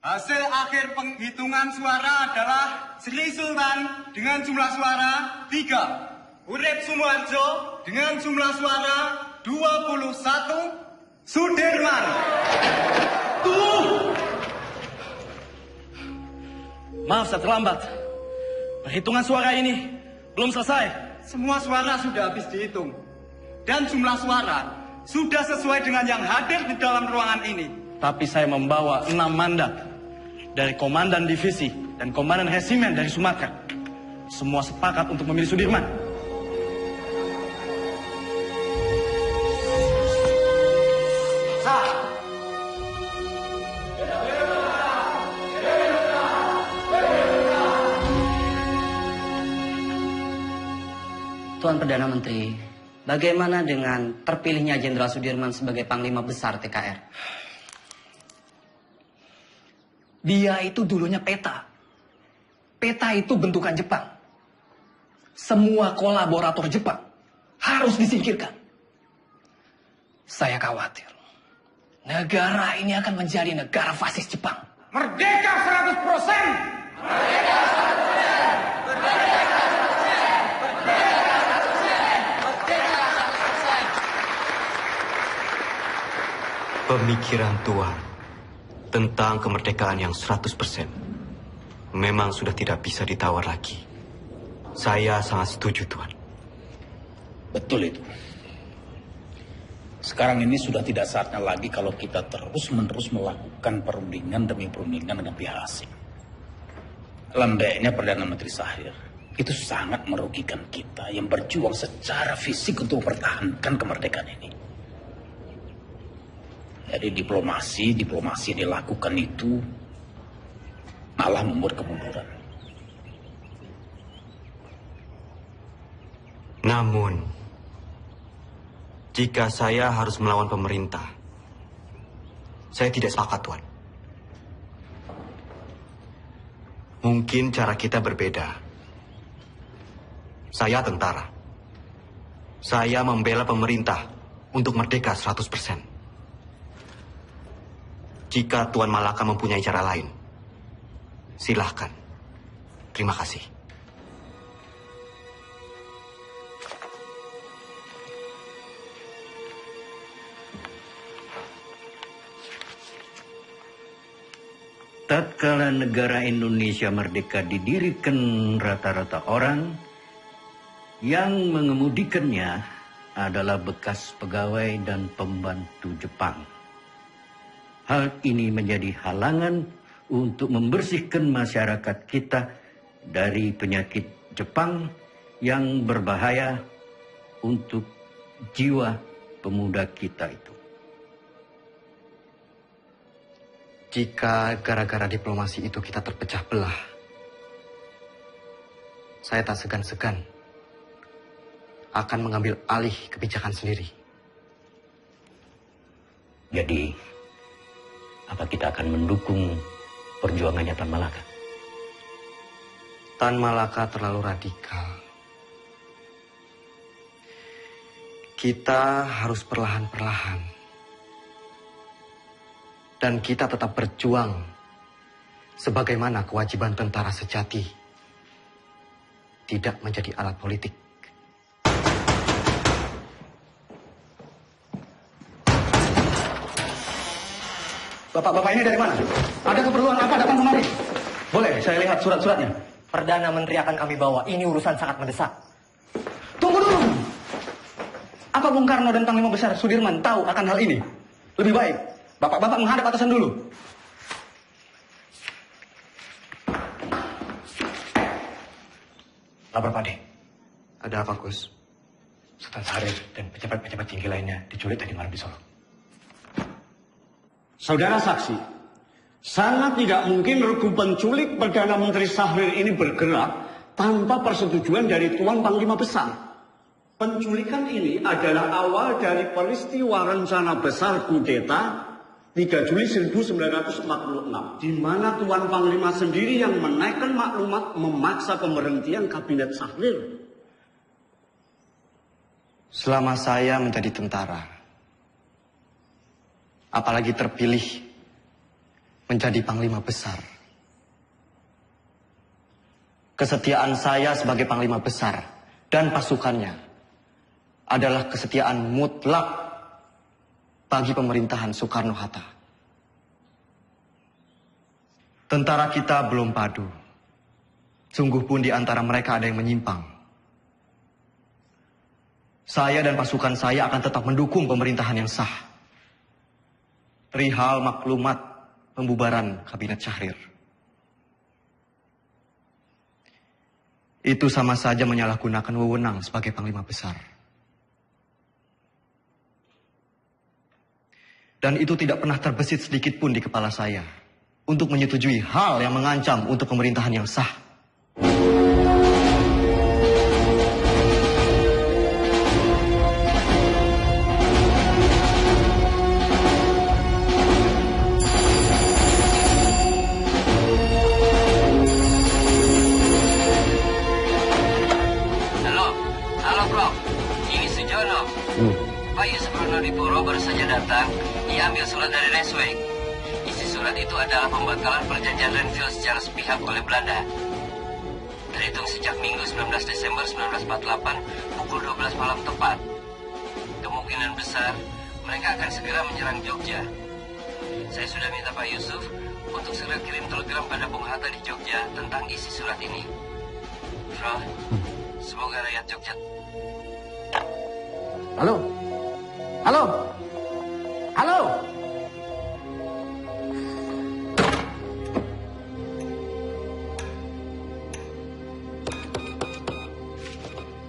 Hasil akhir penghitungan suara adalah Sri Sultan dengan jumlah suara 3. Urip Sumoharjo dengan jumlah suara 21. Sudirman. Maaf saya terlambat. Perhitungan suara ini belum selesai. Semua suara sudah habis dihitung. Dan jumlah suara sudah sesuai dengan yang hadir di dalam ruangan ini. Tapi saya membawa 6 mandat dari Komandan Divisi dan Komandan Resimen dari Sumatera. Semua sepakat untuk memilih Sudirman. Tuan Perdana Menteri, bagaimana dengan terpilihnya Jenderal Sudirman sebagai Panglima Besar TKR? Dia itu dulunya peta. Peta itu bentukan Jepang. Semua kolaborator Jepang harus disingkirkan. Saya khawatir negara ini akan menjadi negara fasis Jepang. Merdeka 100%! Merdeka 100%! Merdeka 100%! Pemikiran Tuan tentang kemerdekaan yang 100% memang sudah tidak bisa ditawar lagi. Saya sangat setuju, Tuan. Betul itu. Sekarang ini sudah tidak saatnya lagi kalau kita terus-menerus melakukan perundingan demi perundingan dengan pihak asing. Lembeknya Perdana Menteri Shahrir itu sangat merugikan kita yang berjuang secara fisik untuk mempertahankan kemerdekaan ini. Jadi diplomasi yang dilakukan itu malah membuat kemunduran. Namun, jika saya harus melawan pemerintah, saya tidak sepakat, Tuan. Mungkin cara kita berbeda. Saya tentara. Saya membela pemerintah untuk merdeka 100%. Jika Tuan Malaka mempunyai cara lain, silahkan. Terima kasih. Tatkala negara Indonesia merdeka didirikan rata-rata orang yang mengemudikannya adalah bekas pegawai dan pembantu Jepang. Hal ini menjadi halangan untuk membersihkan masyarakat kita dari penyakit Jepang yang berbahaya untuk jiwa pemuda kita itu. Jika gara-gara diplomasi itu kita terpecah belah, saya tak segan-segan akan mengambil alih kebijakan sendiri. Jadi, apa kita akan mendukung perjuangannya Tan Malaka? Tan Malaka terlalu radikal. Kita harus perlahan-perlahan. Dan kita tetap berjuang sebagaimana kewajiban tentara sejati. Tidak menjadi alat politik. Bapak-bapak ini dari mana? Ada keperluan apa datang kemari? Boleh, saya lihat surat-suratnya. Perdana Menteri akan kami bawa. Ini urusan sangat mendesak. Tunggu dulu. Apa Bung Karno dan Panglima Besar Sudirman tahu akan hal ini? Lebih baik, bapak-bapak menghadap atasan dulu. Lapor, Pak De. Ada apa, Gus? Sultan Syarif dan pejabat-pejabat tinggi lainnya diculik tadi malam di Solo. Saudara saksi, sangat tidak mungkin regu penculik Perdana Menteri Syahrir ini bergerak tanpa persetujuan dari Tuan Panglima Besar. Penculikan ini adalah awal dari peristiwa rencana besar kudeta 3 Juli 1946, di mana Tuan Panglima sendiri yang menaikkan maklumat memaksa pemberhentian kabinet Syahrir. Selama saya menjadi tentara, apalagi terpilih menjadi Panglima Besar. Kesetiaan saya sebagai Panglima Besar dan pasukannya adalah kesetiaan mutlak bagi pemerintahan Soekarno-Hatta. Tentara kita belum padu. Sungguh pun di antara mereka ada yang menyimpang. Saya dan pasukan saya akan tetap mendukung pemerintahan yang sah. Perihal maklumat pembubaran Kabinet Syahrir. Itu sama saja menyalahgunakan wewenang sebagai Panglima Besar. Dan itu tidak pernah terbesit sedikit pun di kepala saya untuk menyetujui hal yang mengancam untuk pemerintahan yang sah. Halo bro, ini Sujono. Pak Yusuf Puro baru saja datang. Ia ambil surat dari Resweg. Isi surat itu adalah pembatalan perjanjian Renville secara sepihak oleh Belanda. Terhitung sejak Minggu 19 Desember 1948 pukul 12 malam tepat. Kemungkinan besar mereka akan segera menyerang Jogja. Saya sudah minta Pak Yusuf untuk segera kirim telegram pada Bung Hatta di Jogja tentang isi surat ini. Bro, semoga rakyat Jogja. Halo? Halo? Halo?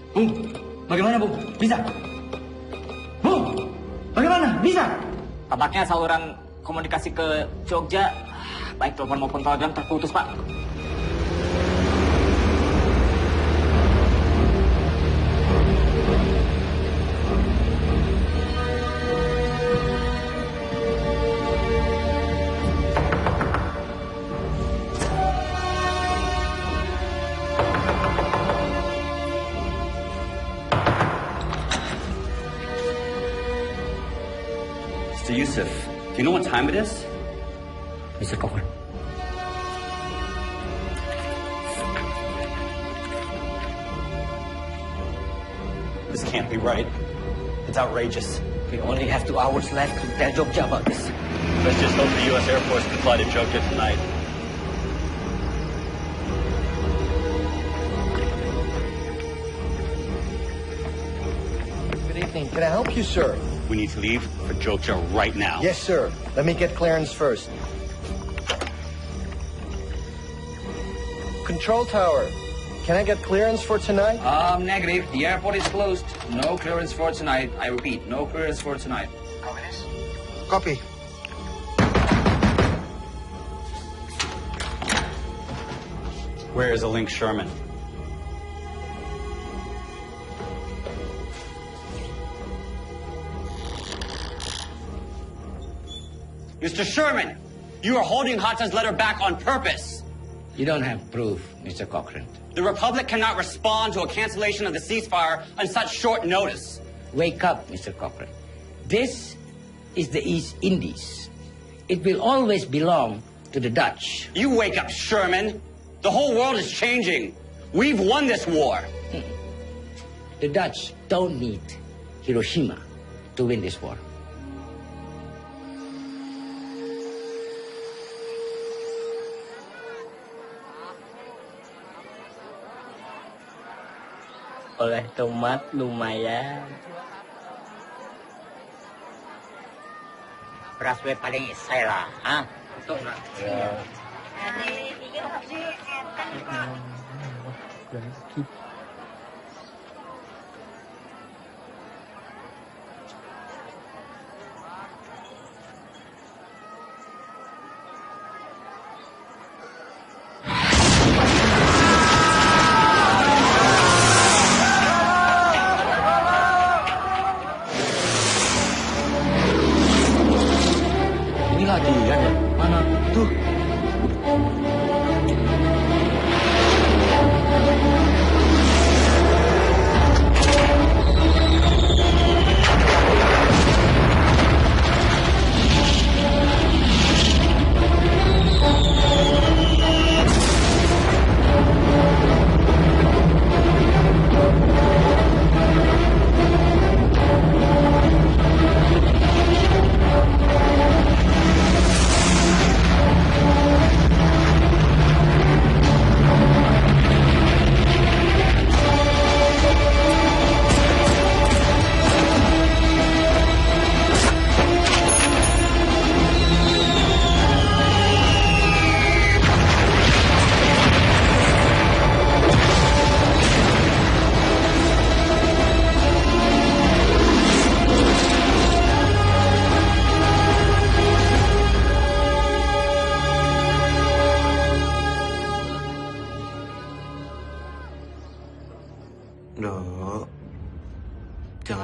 Bung, bagaimana Bung? Bisa? Bung, bagaimana? Bisa? Tampaknya saluran komunikasi ke Jogja, baik telepon maupun telegram terputus, Pak. Mr. Yusuf, do you know what time it is? Mr. Cochran. This can't be right. It's outrageous. We only have 2 hours left to tell Jogja about this. Let's just hope the U.S. Air Force can fly to Jogja tonight. Good evening. Can I help you, sir? We need to leave for Jogja right now. Yes, sir. Let me get clearance first. Control tower. Can I get clearance for tonight? Negative. The airport is closed. No clearance for tonight. I repeat, no clearance for tonight. Copy this? Copy. Where is a Link Sherman? Mr. Sherman, you are holding Hatta's letter back on purpose. You don't have proof, Mr. Cochran. The Republic cannot respond to a cancellation of the ceasefire on such short notice. Wake up, Mr. Cochran. This is the East Indies. It will always belong to the Dutch. You wake up, Sherman. The whole world is changing. We've won this war. The Dutch don't need Hiroshima to win this war. Oleh tomat lumayan. Beras we paling isai lah, ah. Betul nak. Ya. Inilah dia ya. Mana? Tuh.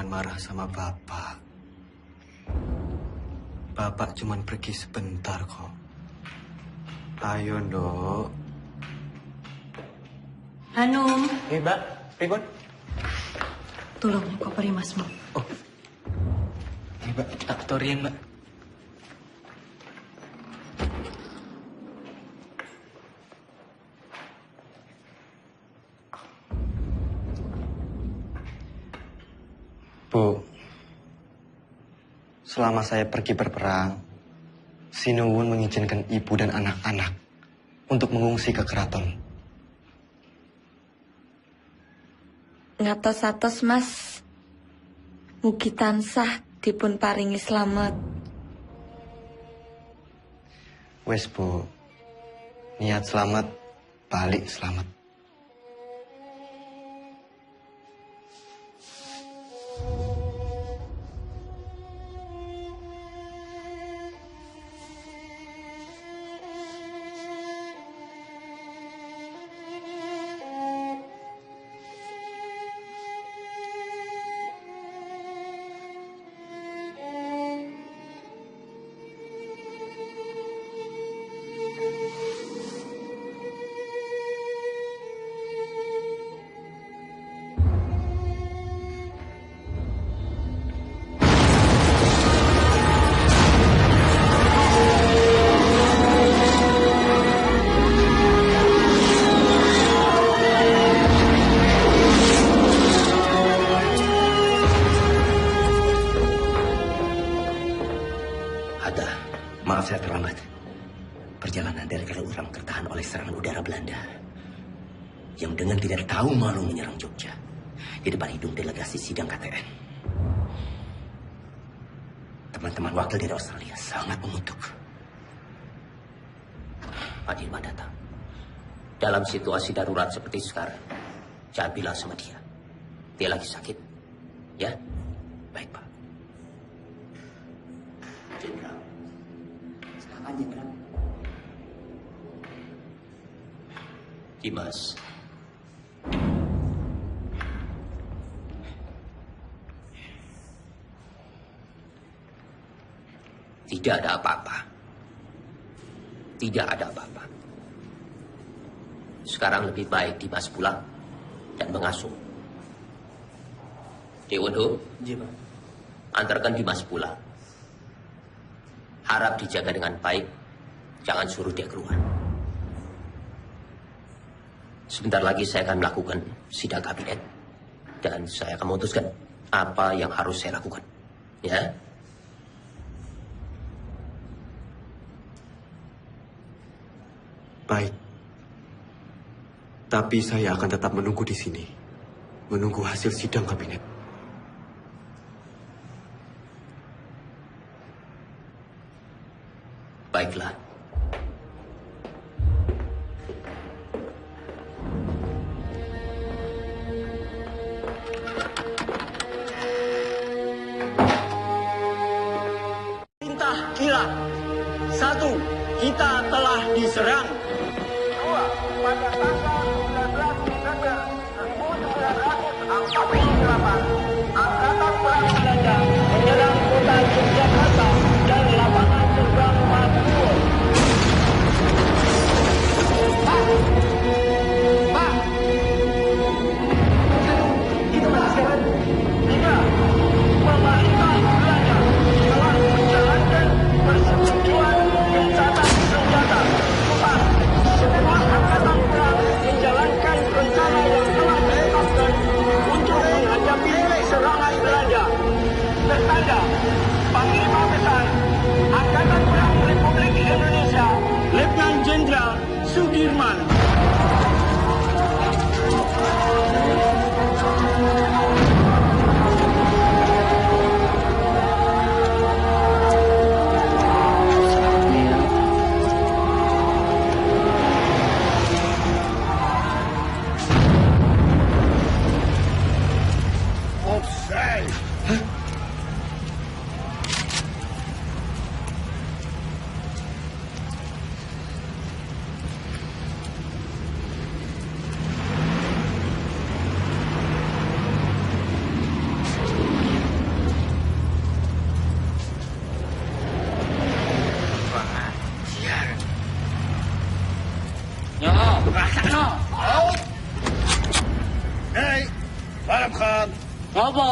jangan marah sama Bapak. Bapak cuma pergi sebentar kok. Ayo, Nduk. Hanum. Mbak, pripun? Tolong koperi Masmu. Oh. Ini, Mbak, tak betorian, Mbak. Bu, selama saya pergi berperang, Sinuwun mengizinkan ibu dan anak-anak untuk mengungsi ke keraton. Ngatos-atos Mas, mugi tansah dipun paringi slamet. Wes Bu, niat selamat, balik selamat. Maaf saya terlambat. Perjalanan dari Kaliurang tertahan oleh serangan udara Belanda yang dengan tidak tahu malu menyerang Jogja di depan hidung delegasi sidang KTN. Teman-teman wakil dari Australia sangat mengutuk. Pak Dirman datang. Dalam situasi darurat seperti sekarang, jangan bilang sama dia. Dia lagi sakit. Ya? Baik, Pak. Jenderal. Silakan, Jenderal. Dimas. Tidak ada apa-apa. Tidak ada apa-apa. Sekarang lebih baik Dimas pulang dan mengasuh. Dewono, antarkan Dimas pulang. Harap dijaga dengan baik. Jangan suruh dia keluar. Sebentar lagi saya akan melakukan sidang kabinet. Dan saya akan memutuskan apa yang harus saya lakukan. Ya? Baik. Tapi saya akan tetap menunggu di sini. Menunggu hasil sidang kabinet. Baiklah. Perintah kilat. 1. Kita telah diserang. 2. Pada tanggal 19 Desember 1948, Angkatan Perang Belanda menyerang kota Yogyakarta dan lapangan terbang Madiun. Pak! Itu berhasil. 3. Pemerintah Belanda telah menjalankan persetujuan gencatan senjata. 4. Semua angkatan perang menjalankan rencana yang telah ditetapkan untuk menghadapi serangan Belanda. Tertanda, Panglima Besar Angkatan Perang Republik Indonesia, Letnan Jenderal Sudirman. Rasa no. Hei, Arab Khan. Apa?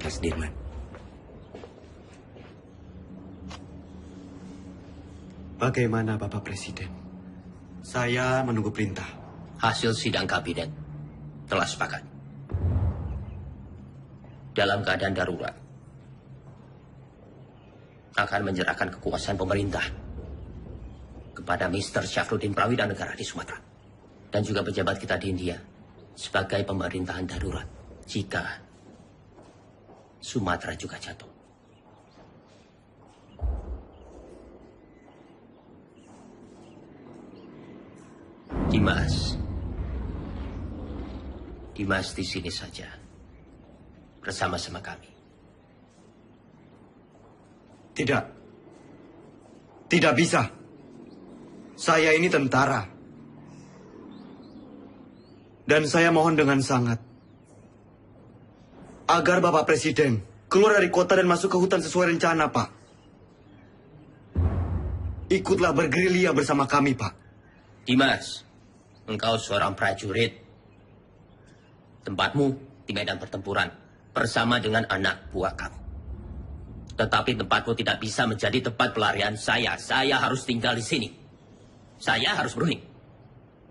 Mas Dirman. Bagaimana Bapak Presiden? Saya menunggu perintah. Hasil sidang kabinet telah sepakat. Dalam keadaan darurat, akan menyerahkan kekuasaan pemerintah kepada Mr. Syafruddin Prawira Negara di Sumatera. Dan juga pejabat kita di India sebagai pemerintahan darurat jika Sumatera juga jatuh. Dimas di sini saja bersama-sama kami. Tidak. Tidak bisa. Saya ini tentara. Dan saya mohon dengan sangat agar Bapak Presiden keluar dari kota dan masuk ke hutan sesuai rencana, Pak. Ikutlah bergerilya bersama kami, Pak. Dimas, engkau seorang prajurit. Tempatmu di medan pertempuran bersama dengan anak buah kamu. Tetapi tempatmu tidak bisa menjadi tempat pelarian saya. Saya harus tinggal di sini. Saya harus berunding.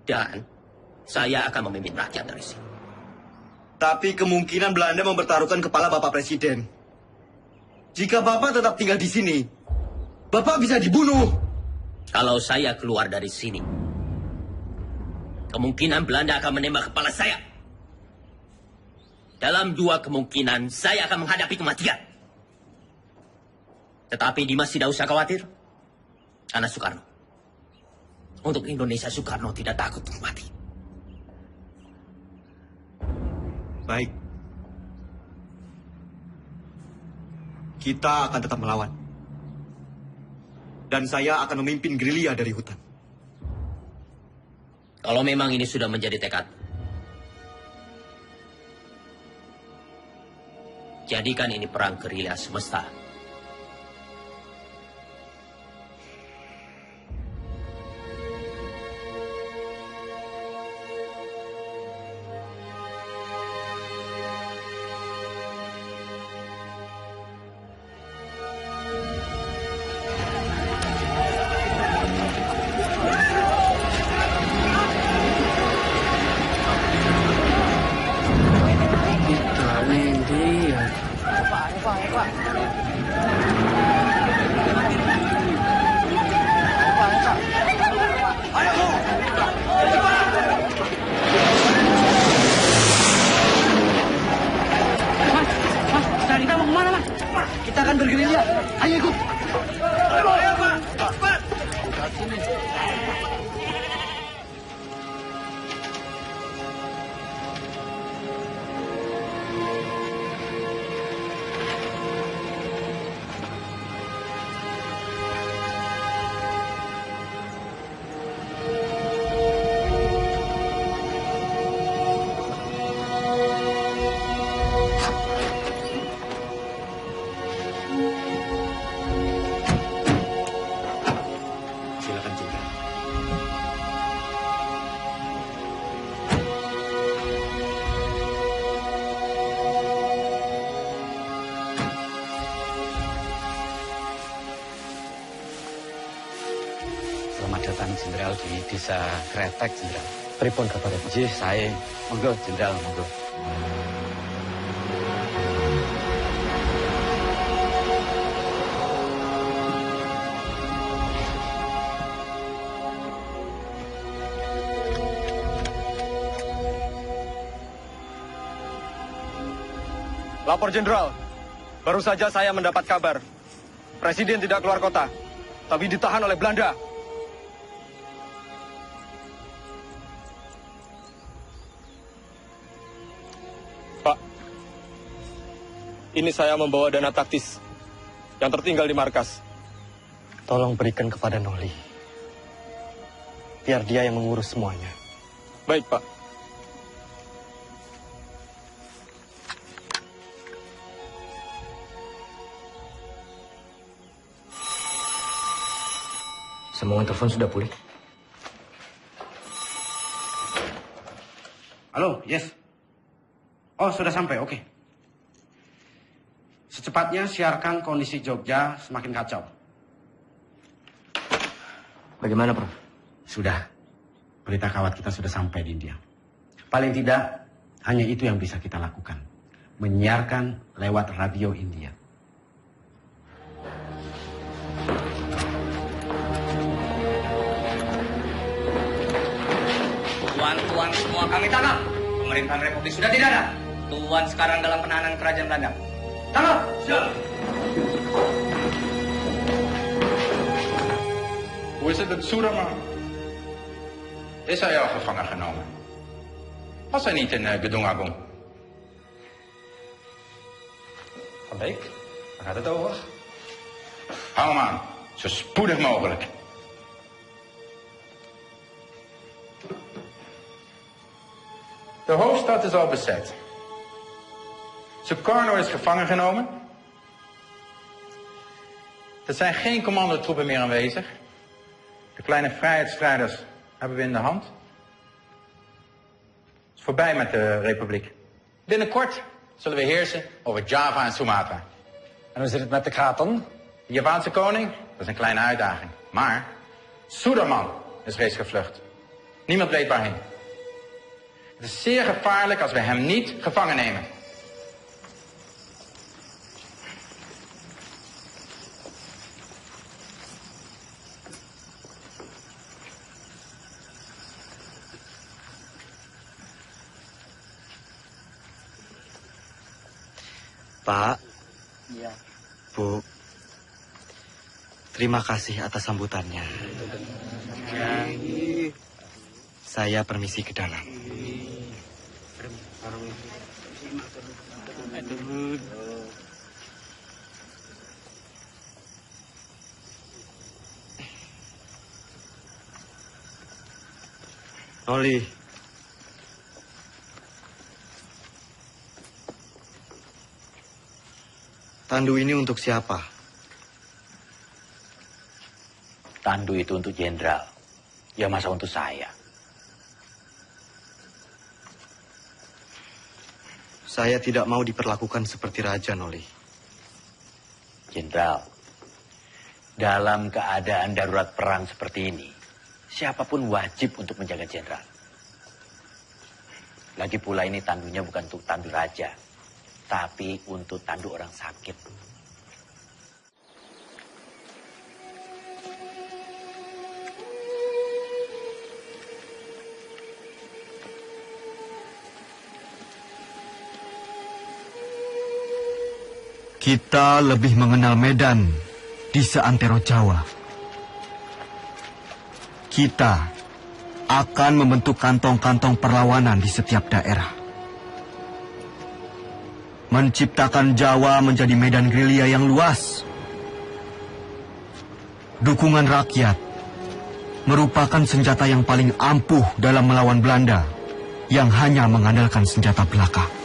Dan saya akan memimpin rakyat dari sini. Tapi kemungkinan Belanda mempertaruhkan kepala Bapak Presiden. Jika Bapak tetap tinggal di sini, Bapak bisa dibunuh. Kalau saya keluar dari sini, kemungkinan Belanda akan menembak kepala saya. Dalam 2 kemungkinan, saya akan menghadapi kematian. Tetapi Dimas tidak usah khawatir. Karena Soekarno. Untuk Indonesia, Soekarno tidak takut untuk mati. Baik. Kita akan tetap melawan. Dan saya akan memimpin gerilya dari hutan. Kalau memang ini sudah menjadi tekad, jadikan ini perang gerilya semesta. Jenderal di desa Kretek, Jenderal. Pripun kabar? Jih, saya. Monggo, Jenderal, monggo. Lapor Jenderal, baru saja saya mendapat kabar. Presiden tidak keluar kota, tapi ditahan oleh Belanda. Pak, ini saya membawa dana taktis yang tertinggal di markas. Tolong berikan kepada Noli. Biar dia yang mengurus semuanya. Baik, Pak. Sambungan telepon sudah pulih. Halo, yes. Oh, sudah sampai, oke. Secepatnya siarkan kondisi Jogja semakin kacau. Bagaimana, Prof? Sudah. Berita kawat kita sudah sampai di India. Paling tidak, hanya itu yang bisa kita lakukan. Menyiarkan lewat radio India. Tuan-tuan semua kami tangkap. Pemerintahan Republik sudah tidak ada. Tuan sekarang dalam penahanan kerajaan Belanda. Tangkap! Siap! Hoe is het met Soeraman? Is hij al gevangen genomen? Was hij niet in Gedung Agung? Van Beek, waar gaat het over? Hou hem aan, zo spoedig mogelijk. De hoofdstad is al bezet. Sukarno is gevangen genomen. Er zijn geen commandotroepen meer aanwezig. De kleine vrijheidsstrijders hebben we in de hand. Het is voorbij met de republiek. Binnenkort zullen we heersen over Java en Sumatra. En hoe zit het met de Kraton? De Javaanse koning, dat is een kleine uitdaging. Maar Suderman is reeds gevlucht. Niemand weet waarheen. Het is zeer gevaarlijk als we hem niet gevangen nemen. Pak, Iya. Bu, terima kasih atas sambutannya. Saya permisi ke dalam. Oli, tandu ini untuk siapa? Tandu itu untuk jenderal. Ya masa untuk saya. Saya tidak mau diperlakukan seperti raja, Noli. Jenderal, dalam keadaan darurat perang seperti ini, siapapun wajib untuk menjaga jenderal. Lagi pula ini tandunya bukan untuk tandu raja, tapi untuk tandu orang sakit. Kita lebih mengenal Medan di seantero Jawa. Kita akan membentuk kantong-kantong perlawanan di setiap daerah. Menciptakan Jawa menjadi medan gerilya yang luas. Dukungan rakyat merupakan senjata yang paling ampuh dalam melawan Belanda yang hanya mengandalkan senjata belaka.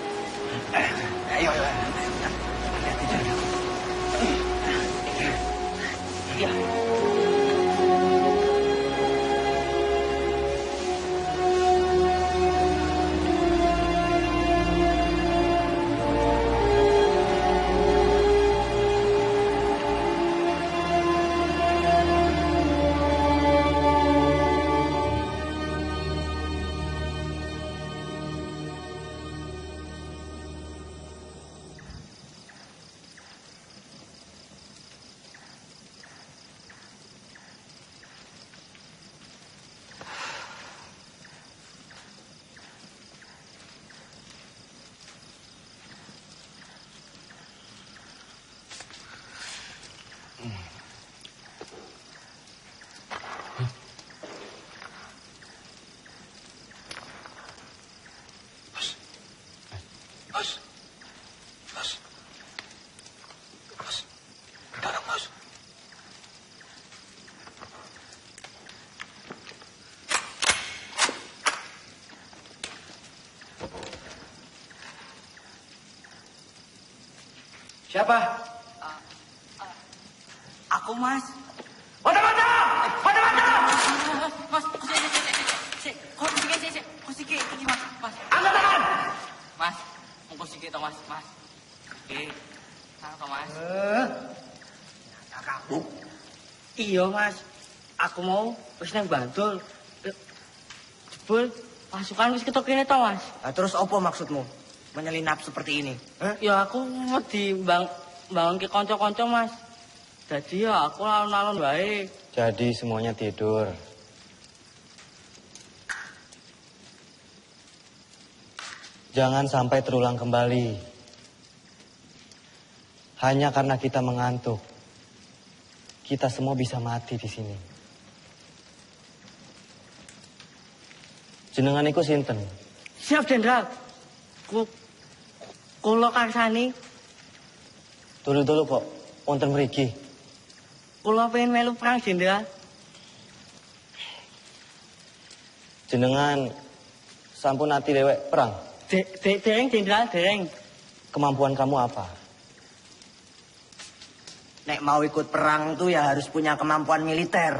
Siapa? Aku, Mas. Mata-mata! Mata-mata! Mas. Oke. Sangka, Mas. Kamu? Iya, Mas. Aku mau wis nang Bantul. Jebul pasukan wis ketok kene to, Mas. Terus apa maksudmu? Menyelinap seperti ini? Ya aku wedi bangun ke kanca-kanca, Mas. Jadi ya aku alon-alon wae. Jadi semuanya tidur. Jangan sampai terulang kembali. Hanya karena kita mengantuk, kita semua bisa mati di sini. Jenengan iku sinten? Siap, Jenderal. Kula karsani. Dulu kok, wonten mriki. Kula pengen melu perang, Jenderal. Jenengan sampun ati dewek perang? Dereng, Jenderal, dereng. Kemampuan kamu apa? Nek mau ikut perang tuh ya harus punya kemampuan militer.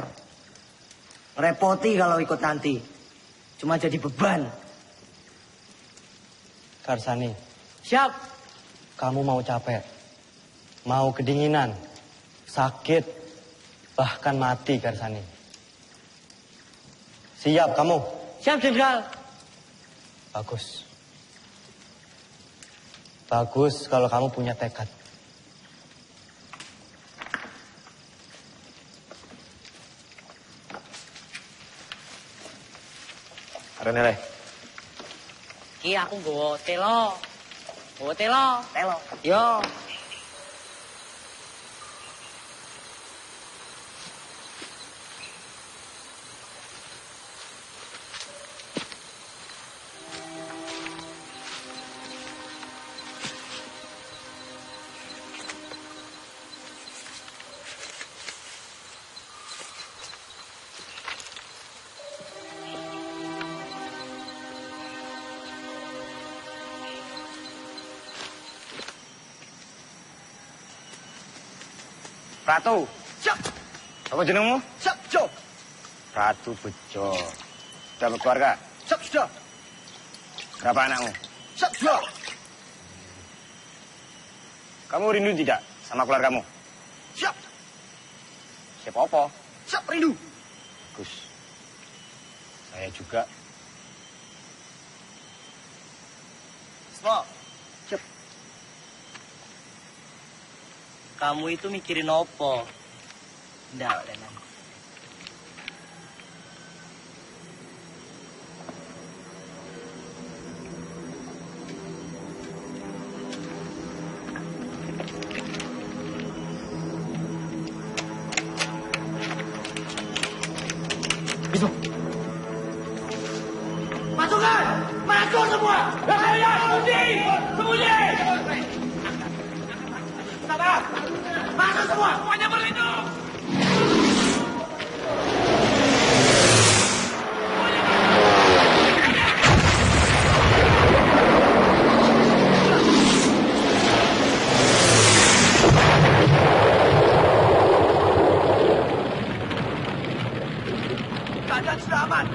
Repoti kalau ikut nanti. Cuma jadi beban. Karsani. Siap. Kamu mau capek, mau kedinginan, sakit, bahkan mati, Karsani. Siap kamu? Siap, Jenderal. Bagus. Bagus kalau kamu punya tekad. Renele. Ki aku nggawa telo. Telo. Yo. Ratu. Siap. Apa jenengmu? Siap, Jo. Ratu Bejo. Sudah berkeluarga? Siap, sudah. Berapa anakmu? Siap, sudah. Kamu rindu tidak sama keluargamu? Siap. Siapa apa? Siap, rindu. Bagus. Saya juga. Semua. Siap. Kamu itu mikirin apa? Nggak, Lenan. Bisa. Pasukan! Maju semua! Sembunyi! Sembunyi! Sabar! Maju semua! Semuanya berlindung! Keadaan sudah aman.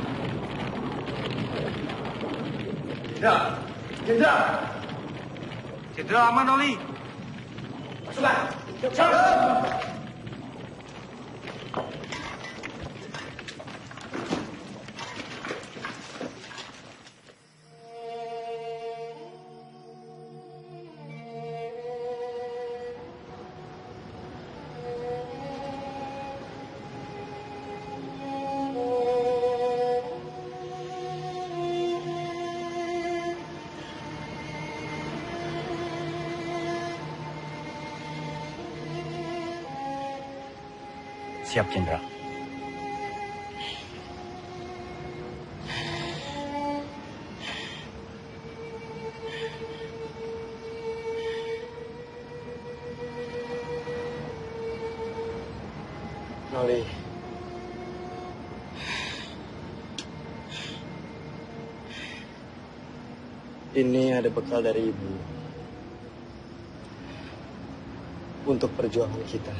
Jenderal. Jenderal aman, Oli. Pasukan! Siap. Siap, Jenderal. Noli. Ini ada bekal dari Ibu. Untuk perjuangan kita.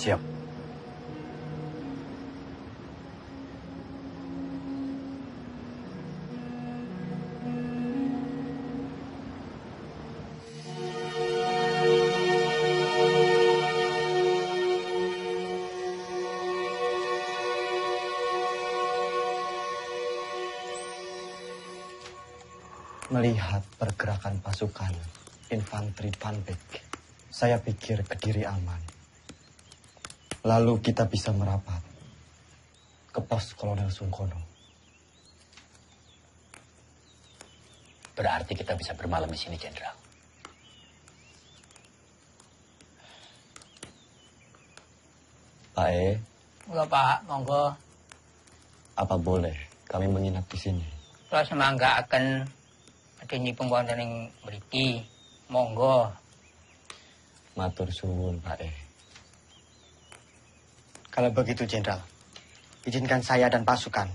Siap. Melihat pergerakan pasukan infanteri Panpek, saya pikir Kediri aman. Lalu kita bisa merapat ke pos Kolonel Sungkono. Berarti kita bisa bermalam di sini, Jenderal. Pak E, Enggak, Pak. Monggo. apa boleh kami menginap di sini? Kalau semangga akan adanya pembuatan yang beriki. Monggo. Matur suwun, Pak E. Kalau begitu, Jenderal, izinkan saya dan pasukan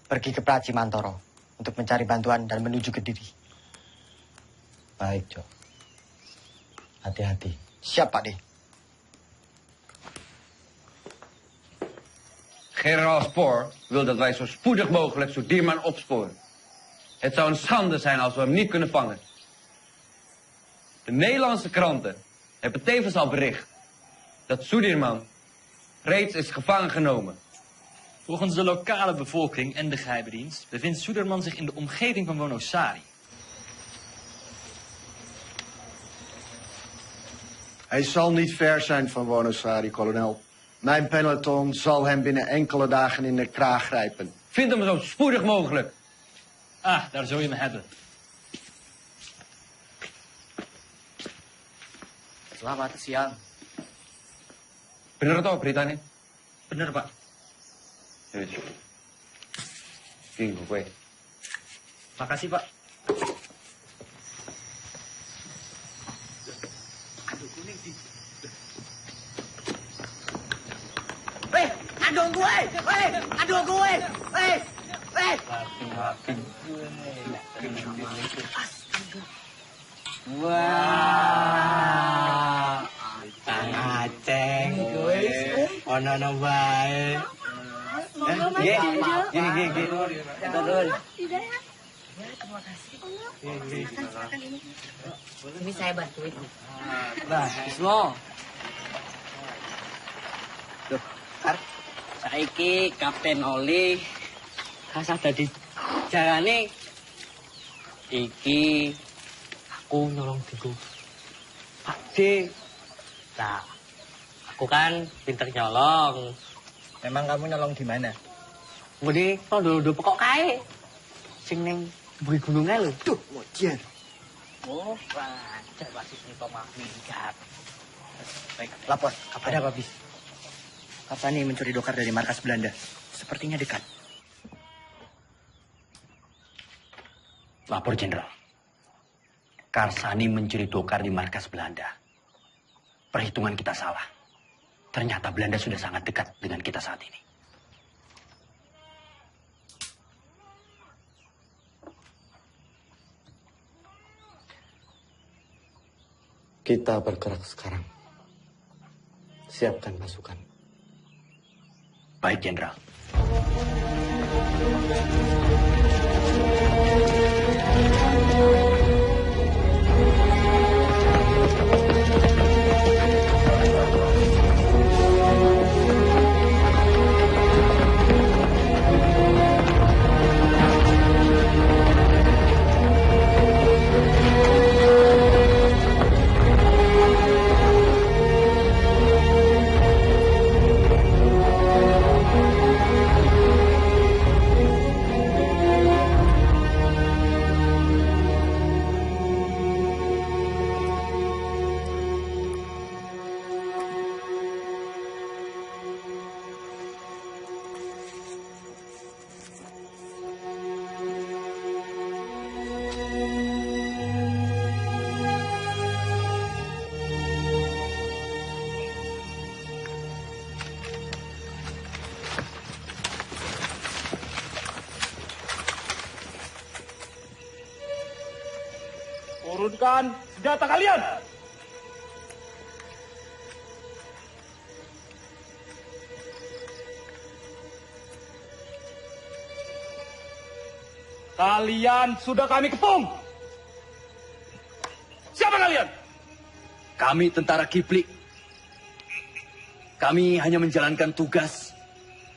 pergi ke Praji Mantoro untuk mencari bantuan dan menuju Kediri. Baik, Jok. Hati-hati. Siap, Pak D. Generaal Spoor wil dat wij zo spoedig mogelijk Sudirman opsporen. Het zou een schande zijn als we hem niet kunnen vangen. De Nederlandse kranten hebben tevens al bericht dat Sudirman reeds is gevangen genomen. Volgens de lokale bevolking en de geheime dienst bevindt Sudirman zich in de omgeving van Wonosari. Hij zal niet ver zijn van Wonosari, kolonel. Mijn peloton zal hem binnen enkele dagen in de kraag grijpen. Vind hem zo spoedig mogelijk. Ah, daar zul je me hebben. Selamat siang. Bener toh beritanya? Bener, Pak. Gini gue. Makasih, Pak. Aduh gue! Aduh gue! Wah, Kang Aceng, ono bae. Gini. Turun. Terima kasih. Silakan ini. Ini saya bantuin. Bah, Bismo. Saiki Kapten Oli kasah dadi jarane iki aku nolong diku Pak D. Nah, aku kan pinter nyolong. Memang kamu nyolong di mana? Ngene tondo pokok kae. Sing ning buri gunungan lho. Duh, mojer. Oh, wajar wasit ini pemah minggat. Baik, lapor. Ada apa, Bis? Karsani mencuri dokar dari markas Belanda. Sepertinya dekat. Lapor, Jenderal. Karsani mencuri dokar di markas Belanda. Perhitungan kita salah. Ternyata Belanda sudah sangat dekat dengan kita saat ini. Kita bergerak sekarang. Siapkan pasukan. Baik, Jenderal. Turunkan senjata kalian! Kalian sudah kami kepung! Siapa kalian? Kami tentara Kiplik. Kami hanya menjalankan tugas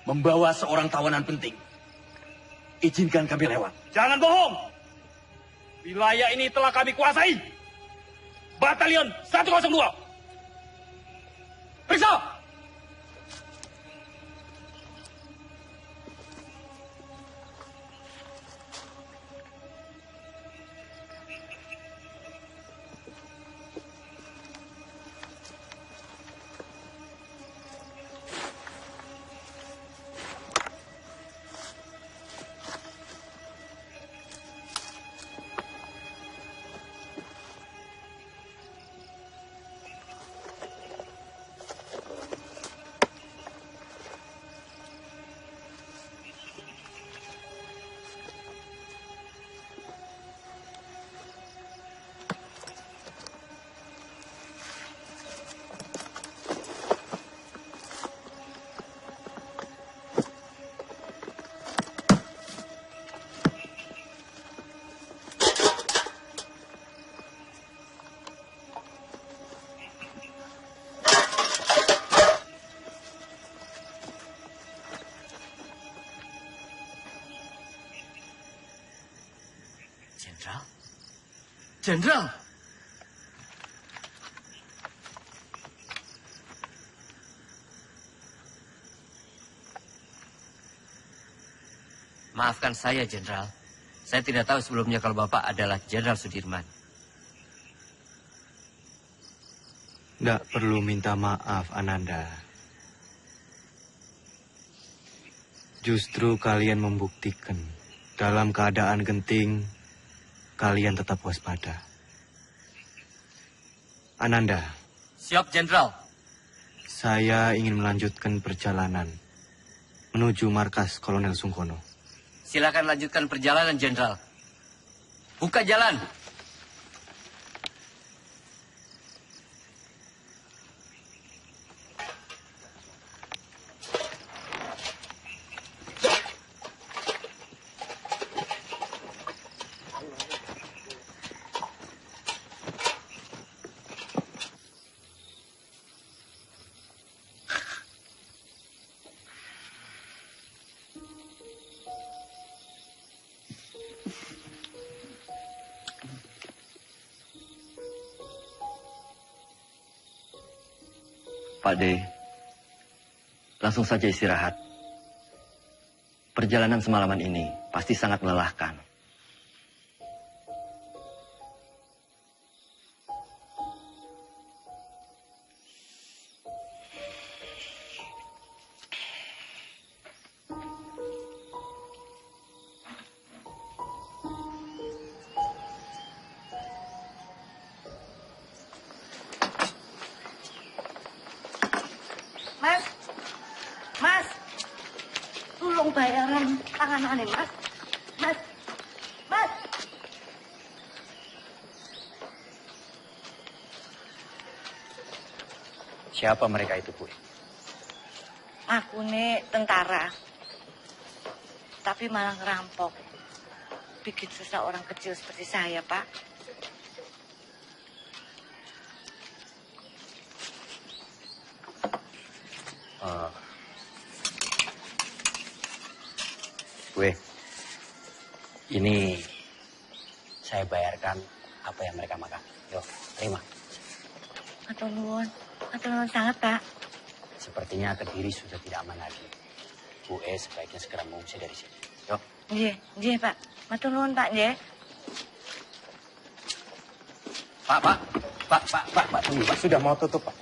membawa seorang tawanan penting. Izinkan kami lewat. Jangan bohong! Wilayah ini telah kami kuasai. Batalion 102. Periksa! Jenderal. Maafkan saya, Jenderal. Saya tidak tahu sebelumnya kalau Bapak adalah Jenderal Sudirman. Tidak perlu minta maaf, Ananda. Justru kalian membuktikan dalam keadaan genting, kalian tetap waspada. Ananda. Siap, Jenderal. Saya ingin melanjutkan perjalanan menuju markas Kolonel Sungkono. Silakan lanjutkan perjalanan, Jenderal. Buka jalan. Pak D, langsung saja istirahat. Perjalanan semalaman ini pasti sangat melelahkan. Mas, tolong bayaran tangan Mas. Mas. Siapa mereka itu, Bu? Aku nih tentara, tapi malah ngerampok. Bikin susah orang kecil seperti saya, Pak. Gue, ini saya bayarkan apa yang mereka makan. Yo, terima. Atur nuwun sangat, Pak. Sepertinya Kediri sudah tidak aman lagi. Bu sebaiknya segera mengungsi dari sini. Yo. Nggih, Pak. Matur nuwun, Pak, nggih. Pak, tunggu, Pak. Sudah mau tutup, Pak.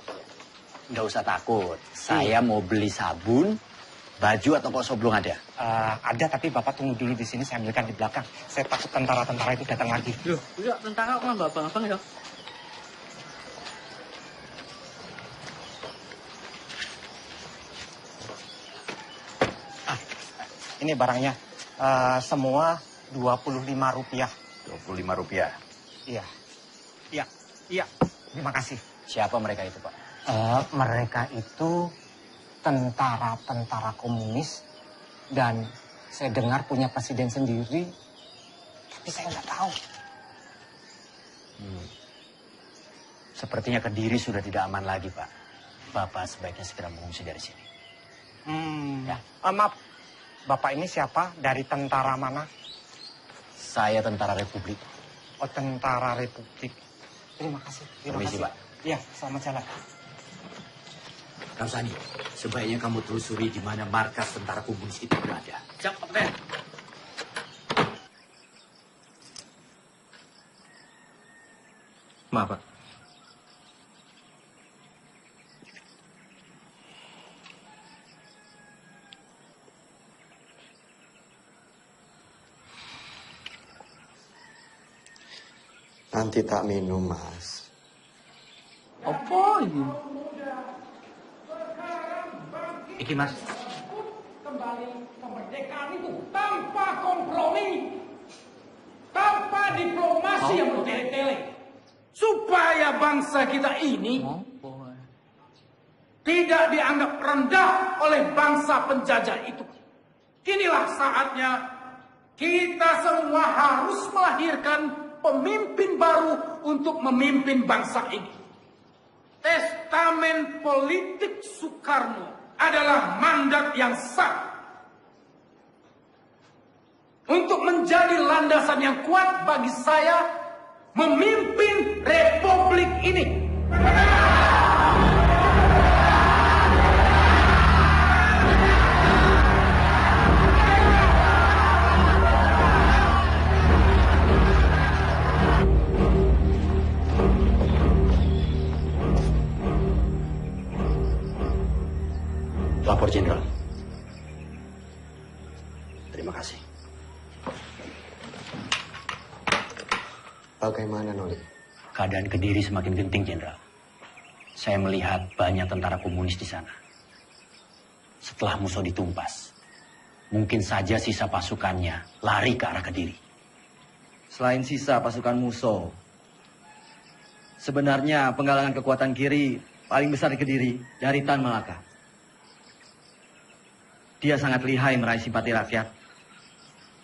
Nggak usah takut. Saya mau beli sabun, baju atau pokok belum ada. Ada, tapi Bapak tunggu dulu di sini, saya ambilkan di belakang. Saya takut tentara-tentara itu datang lagi. Loh, udah tentara kok nggak abang-abang ya? Ini barangnya. Semua Rp25. Rp25? Iya. Terima kasih. Siapa mereka itu, Pak? Mereka itu tentara-tentara komunis. Dan saya dengar punya presiden sendiri. Tapi saya nggak tahu. Sepertinya Kediri sudah tidak aman lagi, Pak. Bapak sebaiknya segera mengungsi dari sini. Ya. Maaf, Bapak ini siapa? Dari tentara mana? Saya tentara Republik. Tentara Republik. Terima kasih. Permisi, Pak. Iya, selamat jalan. Ramsani, sebaiknya kamu telusuri di mana markas tentara komunis itu berada. Siap, Kapten. Maaf, Pak. Nanti tak minum, Mas. Apa ini? Iki, Mas. Kembali kemerdekaan itu tanpa kompromi, tanpa diplomasi yang bertele-tele, supaya bangsa kita ini tidak dianggap rendah oleh bangsa penjajah itu. Inilah saatnya kita semua harus melahirkan pemimpin baru untuk memimpin bangsa ini. Testamen politik Soekarno adalah mandat yang sah untuk menjadi landasan yang kuat bagi saya memimpin republik ini. Lapor Jenderal. Terima kasih. Bagaimana, Noli? Keadaan Kediri semakin genting, Jenderal. Saya melihat banyak tentara komunis di sana. Setelah musuh ditumpas, mungkin saja sisa pasukannya lari ke arah Kediri. Selain sisa pasukan musuh, sebenarnya penggalangan kekuatan kiri paling besar di Kediri dari Tan Malaka. Dia sangat lihai meraih simpati rakyat.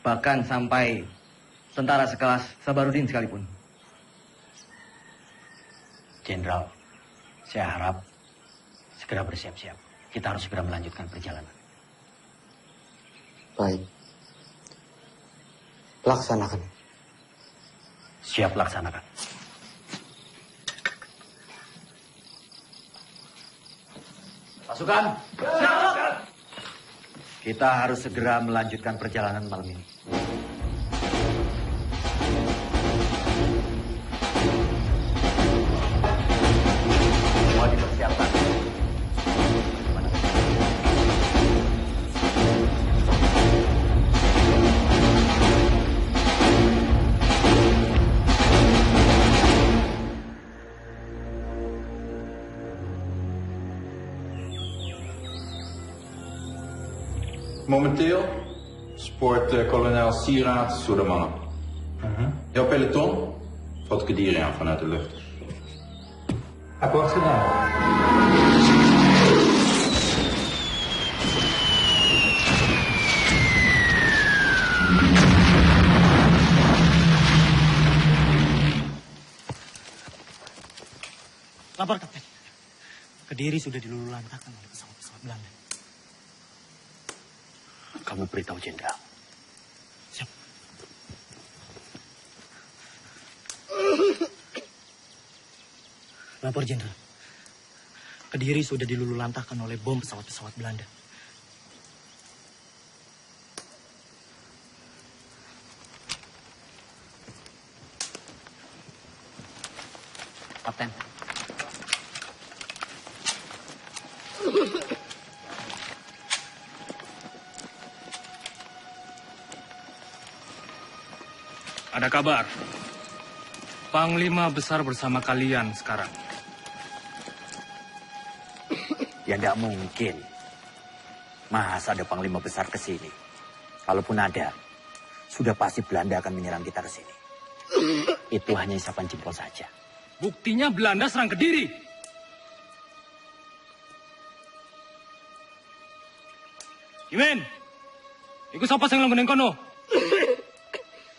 Bahkan sampai tentara sekelas Sabarudin sekalipun. Jenderal, saya harap segera bersiap-siap. Kita harus segera melanjutkan perjalanan. Baik. Laksanakan. Siap laksanakan. Pasukan. Kita harus segera melanjutkan perjalanan malam ini. Semua dipersiapkan. Momenteel spoort kolonel Sieraerts door de mannen. Jouw peloton valt Kediri aan vanuit de lucht. Akkoord gedaan. Lapor, Kapten. Kediri sudah dilululantakkan oleh pesawat-pesawat Belanda. Kamu beritahu Jenderal. Siap. Lapor, Jenderal. Kediri sudah dilululantakkan oleh bom pesawat-pesawat Belanda. Kapten. Ada kabar. Panglima besar bersama kalian sekarang. Ya tidak mungkin. Masa ada panglima besar ke sini? Kalaupun ada, sudah pasti Belanda akan menyerang kita ke sini. Itu hanya isapan jempol saja. Buktinya Belanda serang Kediri. Imen, ikut siapa yang langganan kono?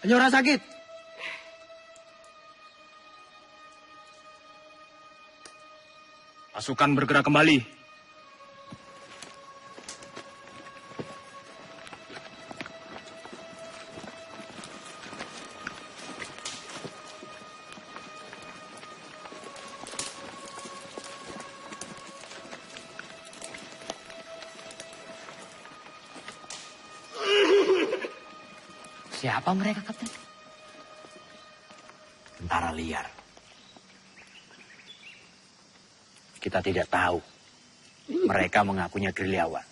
Hanya orang sakit. Pasukan bergerak kembali. Siapa mereka, Kapten? Tentara liar. Kita tidak tahu. Mereka mengakunya gerilyawan.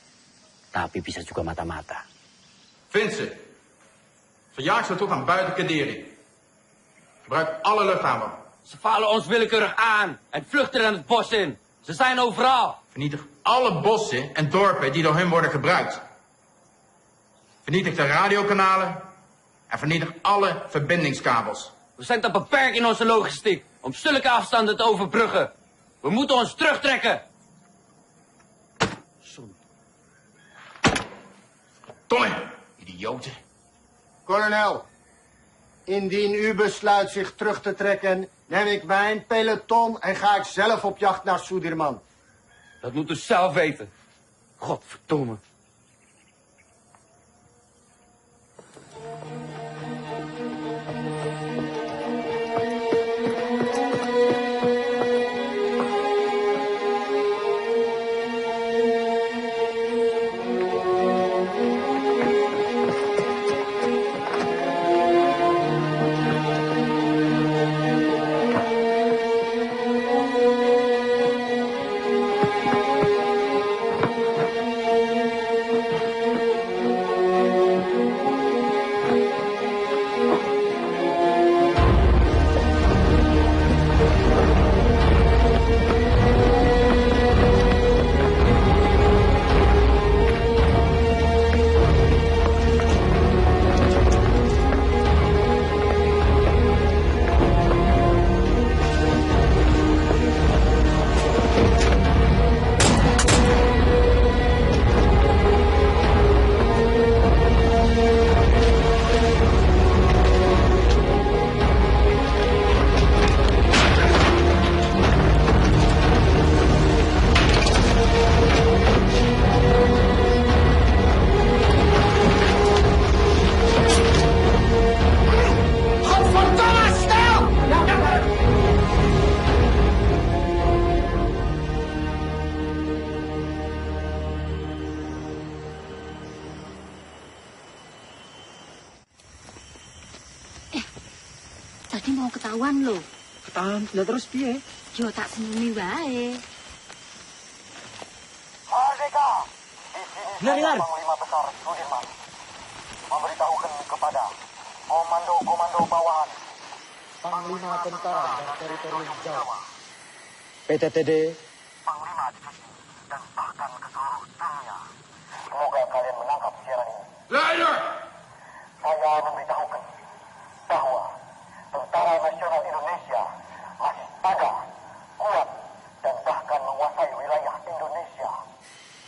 Tapi bisa juga mata-mata. Vincent, verjaag ze tot aan buiten Kaderi. Gebruik alle luchthaven. Ze vallen ons willekeurig aan en vluchten dan het bos in. Ze zijn overal. Vernietig alle bossen en dorpen die door hun worden gebruikt. Vernietig de radiokanalen en vernietig alle verbindingskabels. We zijn te beperkt in onze logistiek om zulke afstanden te overbruggen. We moeten ons terugtrekken. Tonne, idioten. Kolonel, indien u besluit zich terug te trekken, neem ik mijn peloton en ga ik zelf op jacht naar Sudirman. Dat moet u zelf weten. Godverdomme. Tadi mau ketahuan loh. Ketahuan, sudah terus piye? Yo tak seneni wae. Merdeka! Hilar. Panglima Besar Sudirman memberitahukan kepada komando-komando bawahan Panglima Tentara dan Teritorium Jawa, PTTD, Panglima Divisi, dan bahkan ke seluruh dunia. Semoga kalian menangkap siaran ini. Leider! Saya memberitahukan bahwa Tentara Nasional Indonesia masih ada, kuat, dan bahkan menguasai wilayah Indonesia.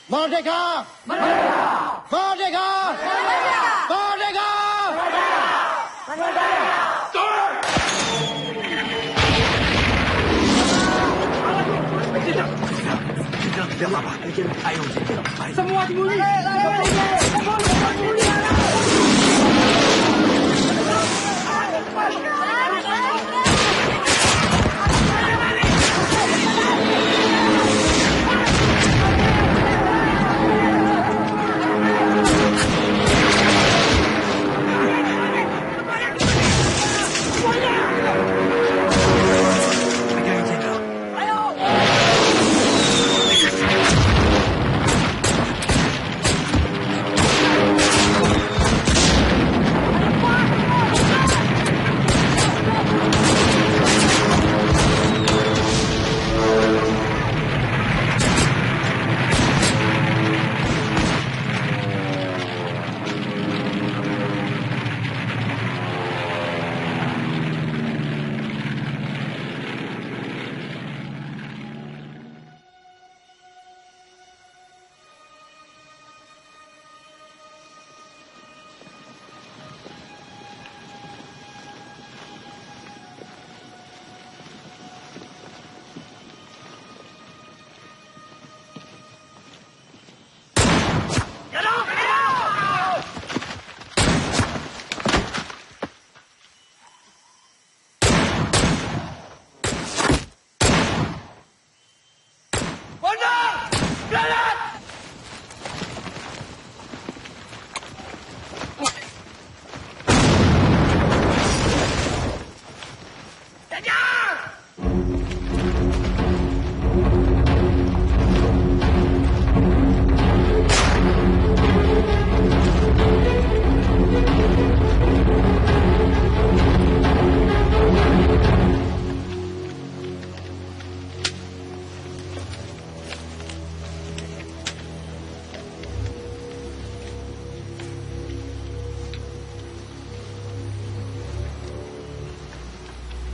Merdeka! Merdeka! Merdeka! Merdeka! Merdeka! Merdeka! Tidak apa-apa. Ayo, semua dimulai. Ayo!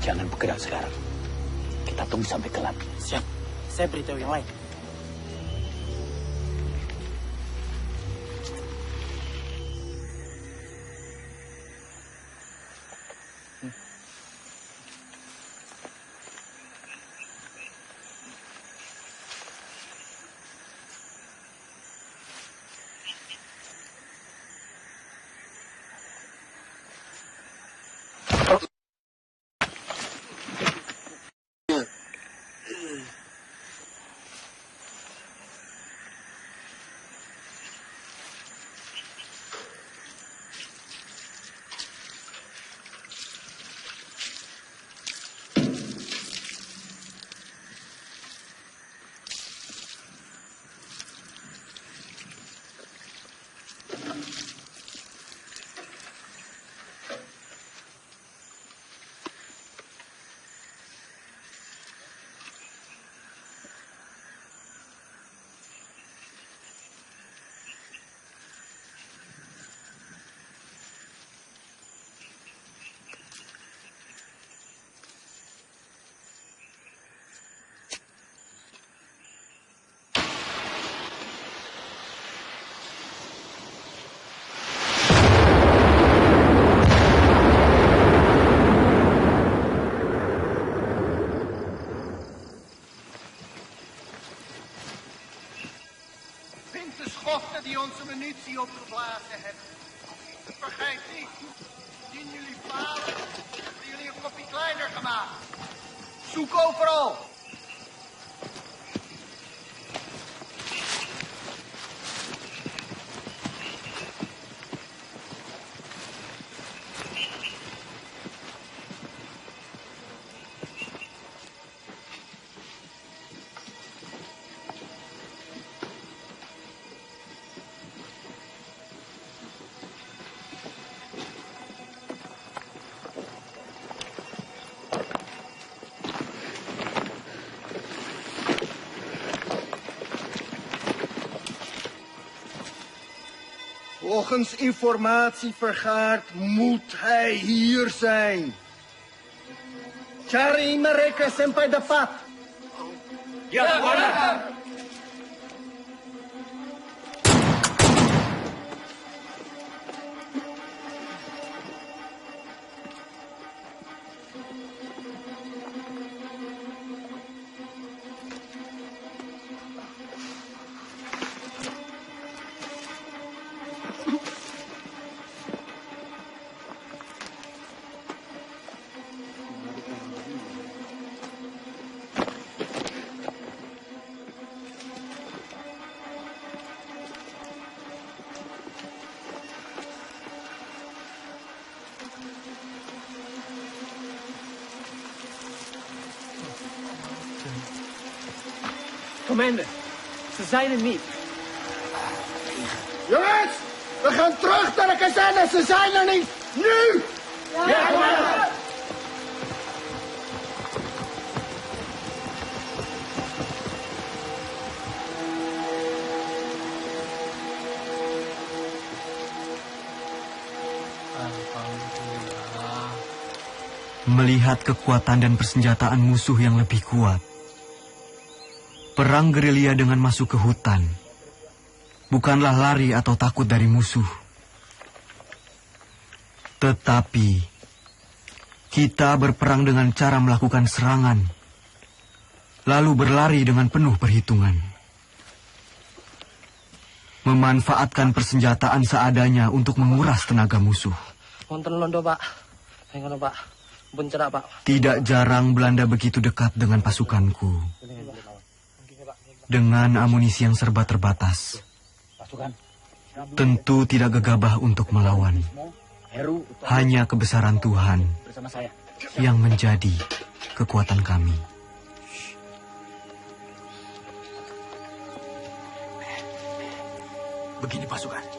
jangan bergerak sekarang. Kita tunggu sampai gelap. Siap. Saya beritahu yang lain. Die onze munitie opgeblazen hebben. Vergeet niet, indien jullie falen, hebben jullie een kopje kleiner gemaakt. Zoek overal. Volgens informatie vergaard moet hij hier zijn. Cari mereka sampai dapat. Ya, Bwana. Commander, ze zijn er niet. Jongens, we gaan terug naar de kazerne. Ze zijn er niet. Nu! Ja, commander! Melihat kekuatan dan persenjataan musuh yang lebih kuat, perang gerilya dengan masuk ke hutan bukanlah lari atau takut dari musuh. Tetapi kita berperang dengan cara melakukan serangan, lalu berlari dengan penuh perhitungan. Memanfaatkan persenjataan seadanya untuk menguras tenaga musuh. Wonten londo, Pak. Ngono, Pak. Bencerak, Pak. Tidak jarang Belanda begitu dekat dengan pasukanku. Dengan amunisi yang serba terbatas, tentu tidak gegabah untuk melawan. Hanya kebesaran Tuhan yang menjadi kekuatan kami. Begini pasukan.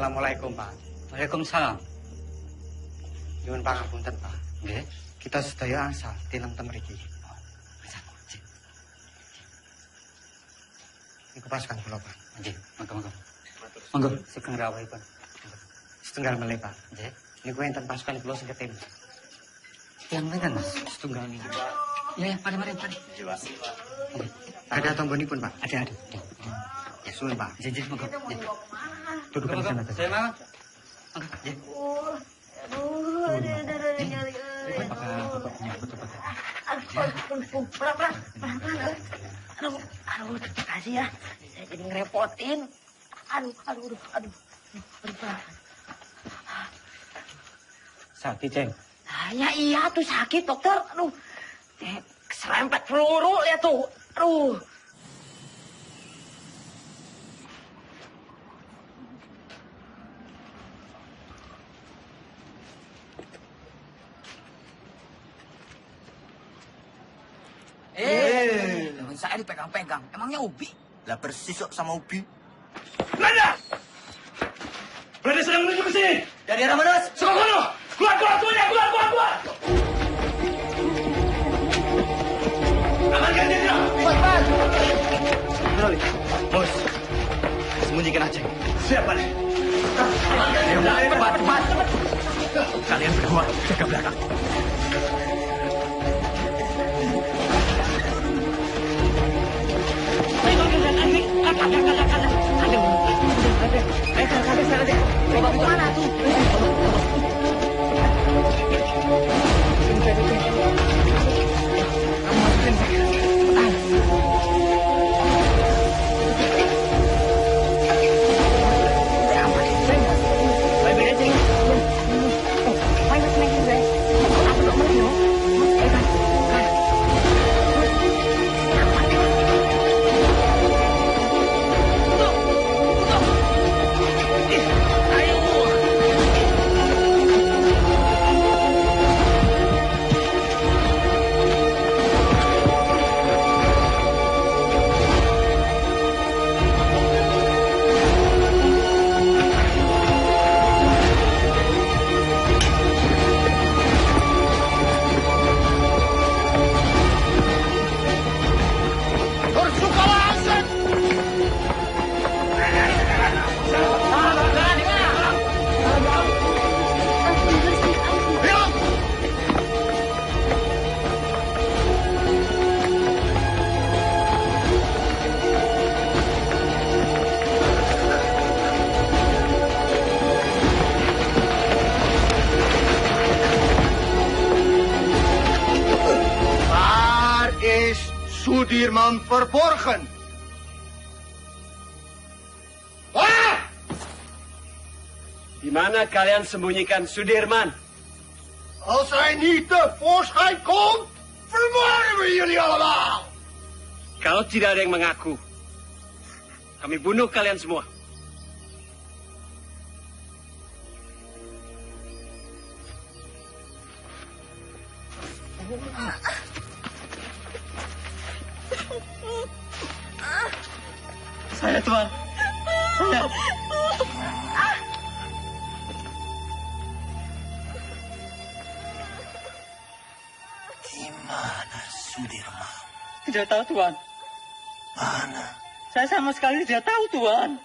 Assalamualaikum, Pak. Waalaikumsalam. Nyuwun pangapunten, Pak. Nggih. Kita sedaya asal tilam mriki. Niku pasukan kula, Pak. Nggih, monggo. Monggo, sugeng rawuhipun. Setunggal melih, Pak. Nggih. Niku enten pasukan kula sing ketim. Yang pinten, Mas? Setunggal niki. Ya, mari. Ada tombonipun, Pak. Ada. Ya, suwun, Pak. Nggih, monggo. Duduk di sana. Saya mau. Aduh, terima kasih ya. Saya jadi ngerepotin. Aduh. Sakit, Ceng. Ya iya tuh sakit, dokter. Aduh, serempet peluru lihat tuh. Aduh. Saya dipegang-pegang. Emangnya Ubi? Lah persis kok sama Ubi. Belanda! Belanda sedang menuju ke sini. Dari arah mana, Mas? Sono! Keluar! Amankan dia, Cepat! Bos, sembunyikan aja. Siapa nih? Cepat! Kalian berdua jaga belakang. Mana tuh? Sudirman verborgen. Di mana kalian sembunyikan Sudirman? Als hij niet tevoorschijn komt, vermoorden we jullie allemaal. Kalau tidak ada yang mengaku, kami bunuh kalian semua. Saya, Tuan. Saya. Di mana Sudirman? Tidak tahu, Tuan. Mana? Saya sama sekali tidak tahu, Tuan.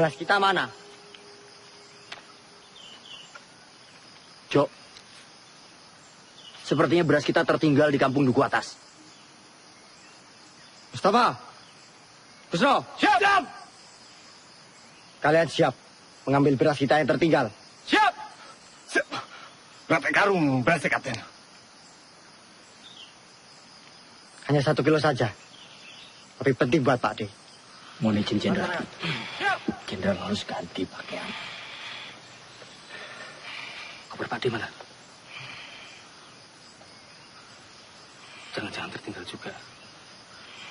Beras kita mana? Jok, sepertinya beras kita tertinggal di kampung Duku Atas. Mustafa, Busno, siap! Kalian siap mengambil beras kita yang tertinggal? Siap! Berapa karung beras, Kapten? Hanya 1 kilo saja. Tapi penting buat Pak D. Mohon izin, Jenderal. Jenderal harus ganti pakaian. Kabar Pak D mana? Jangan-jangan tertinggal juga.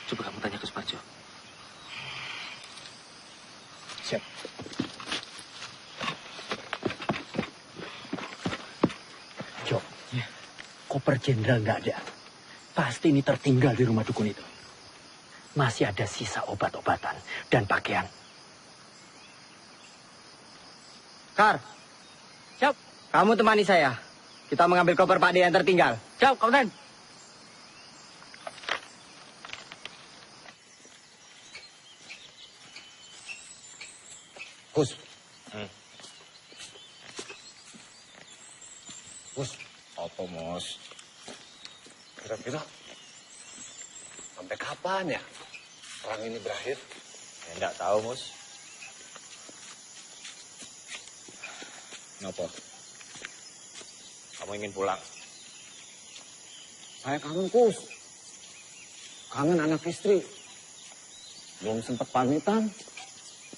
Coba kamu tanya ke Suparjo. Siap. Jok, koper Jenderal nggak ada. Pasti ini tertinggal di rumah dukun itu. Masih ada sisa obat-obatan dan pakaian. Kar, siap. Kamu temani saya. Kita mengambil koper Pak D yang tertinggal. Siap, Kapten. Gus. Gus, Apa, Mos? Kira-kira sampai kapan ya perang ini berakhir? Ya, enggak tahu, Mus. Kenapa? Kamu ingin pulang? Saya kangen, Gus. Kangen anak istri. Belum sempat pamitan.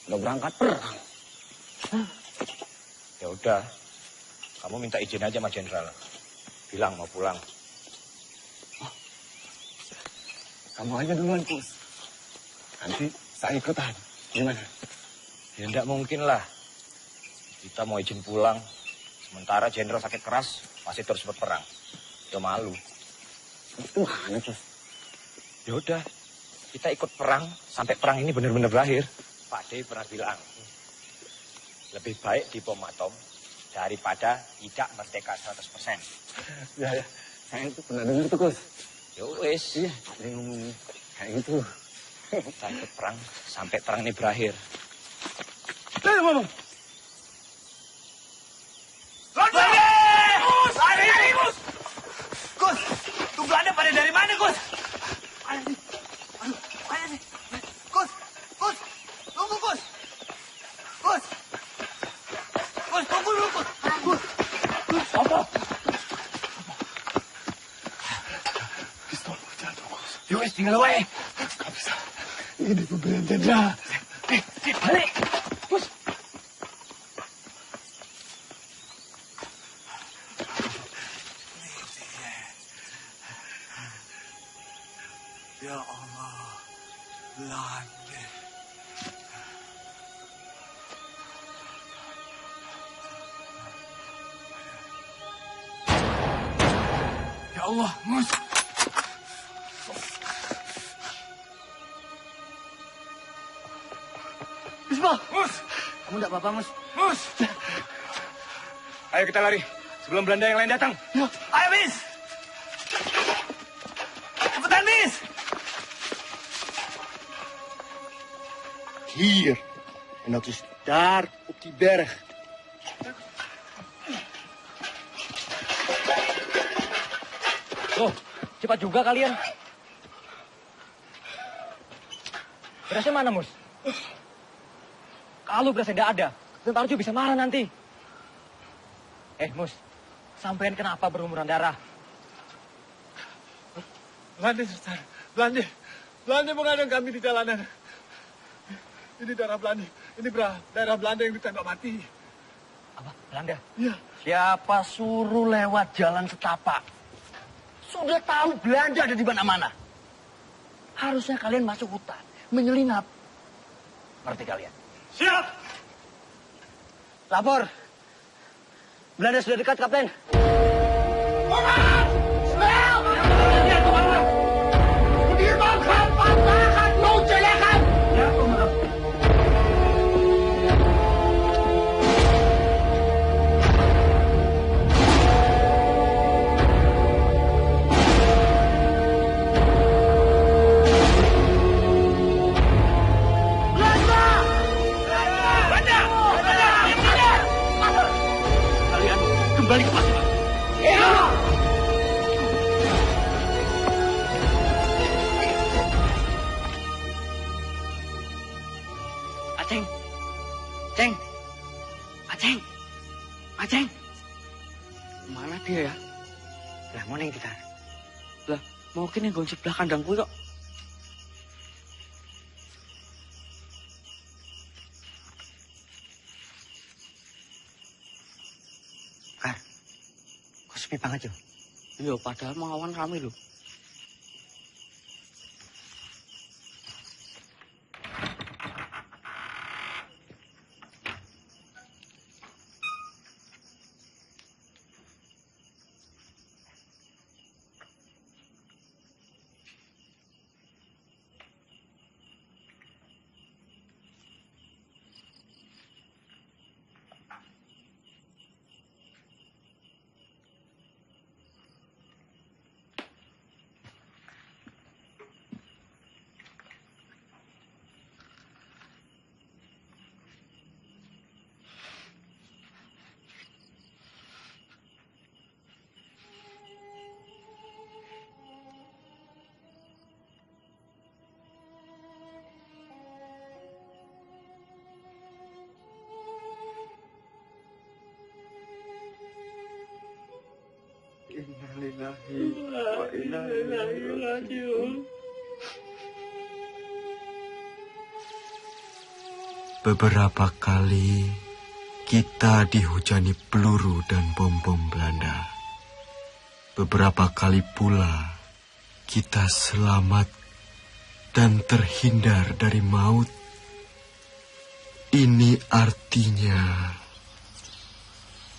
Udah berangkat perang. Ya udah, kamu minta izin aja sama Jenderal. Bilang mau pulang. Kamu aja duluan, Gus. Nanti saya ikutan. Gimana? Ya enggak mungkin lah. Kita mau izin pulang. Sementara Jenderal sakit keras, masih terus berperang. Ya malu. Itu mana, Gus? Ya udah, kita ikut perang sampai perang ini benar-benar berakhir. Pak D pernah bilang, lebih baik dibom atom daripada tidak merdeka 100%. Ya, saya itu pernah dengar tuh, Gus. Ya wes. Iya, ada yang ngomong kayak gitu. Kita ikut perang sampai perang ini berakhir. Ngomong. Gus! Lari, Gus! Gus, tuh Belanda pada dari mana, Gus? Ayo nih. Gus! Tunggu, Gus! Gus, tunggu dulu, Gus! Apa? Pistol jatuh, Gus. Yowes, tinggal wae. Gak bisa. Ini pemberian Jenderal. Balik! Gus! Ya Allah, Belanda. Ya Allah, Mus! Bismillah! Mus! Kamu enggak apa-apa, Mus? Mus! Ayo kita lari, sebelum Belanda yang lain datang. Ya. Ayo, Bis! Cepetan, Bis! Hier. En dat is daar op die berg. Loh, cepat juga kalian. Berasnya mana, Mus? Kalau berasnya nggak ada, Tentara Ju bisa marah nanti. Mus, sampean kenapa berumuran darah? Belanda, Sultan. Belanda mengadang kami di jalanan. Ini darah Belanda. Ini darah Belanda yang ditembak mati. Apa? Belanda? Iya. Siapa suruh lewat jalan setapak? Sudah tahu Belanda ada di mana-mana. Harusnya kalian masuk hutan, menyelinap. Ngerti kalian? Siap! Lapor. Belanda sudah dekat, Kapten. Lah mau neng kita. Lah mau kene nggon sebelah kandang kuwi kok. Kar. Kok sepi banget yo? Iya, padahal melawan rame lho. Innalillahi wa inna ilaihi raji'un. Beberapa kali kita dihujani peluru dan bom-bom Belanda. Beberapa kali pula kita selamat dan terhindar dari maut. Ini artinya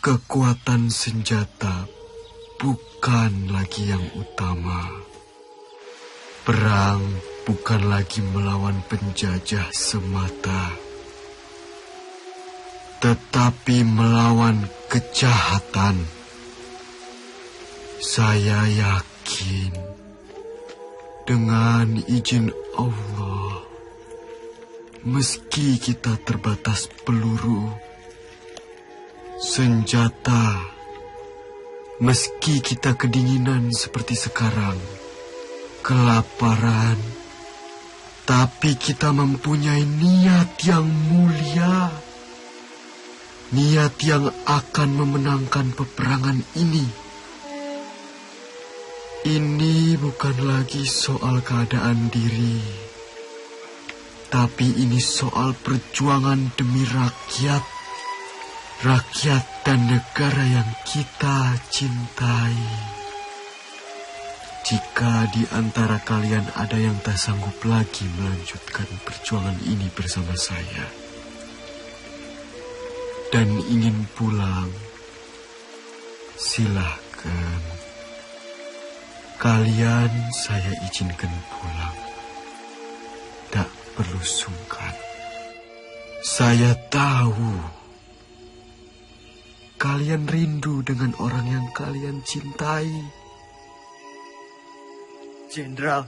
kekuatan senjata bukan lagi yang utama. Perang bukan lagi melawan penjajah semata, tetapi melawan kejahatan. Saya yakin dengan izin Allah, meski kita terbatas peluru, senjata, meski kita kedinginan seperti sekarang, kelaparan, tapi kita mempunyai niat yang mulia. Niat yang akan memenangkan peperangan ini. Ini bukan lagi soal keadaan diri, tapi ini soal perjuangan demi rakyat. Rakyat dan negara yang kita cintai. Jika di antara kalian ada yang tak sanggup lagi melanjutkan perjuangan ini bersama saya dan ingin pulang, silahkan. Kalian saya izinkan pulang. Tak perlu sungkan. Saya tahu kalian rindu dengan orang yang kalian cintai. Jenderal.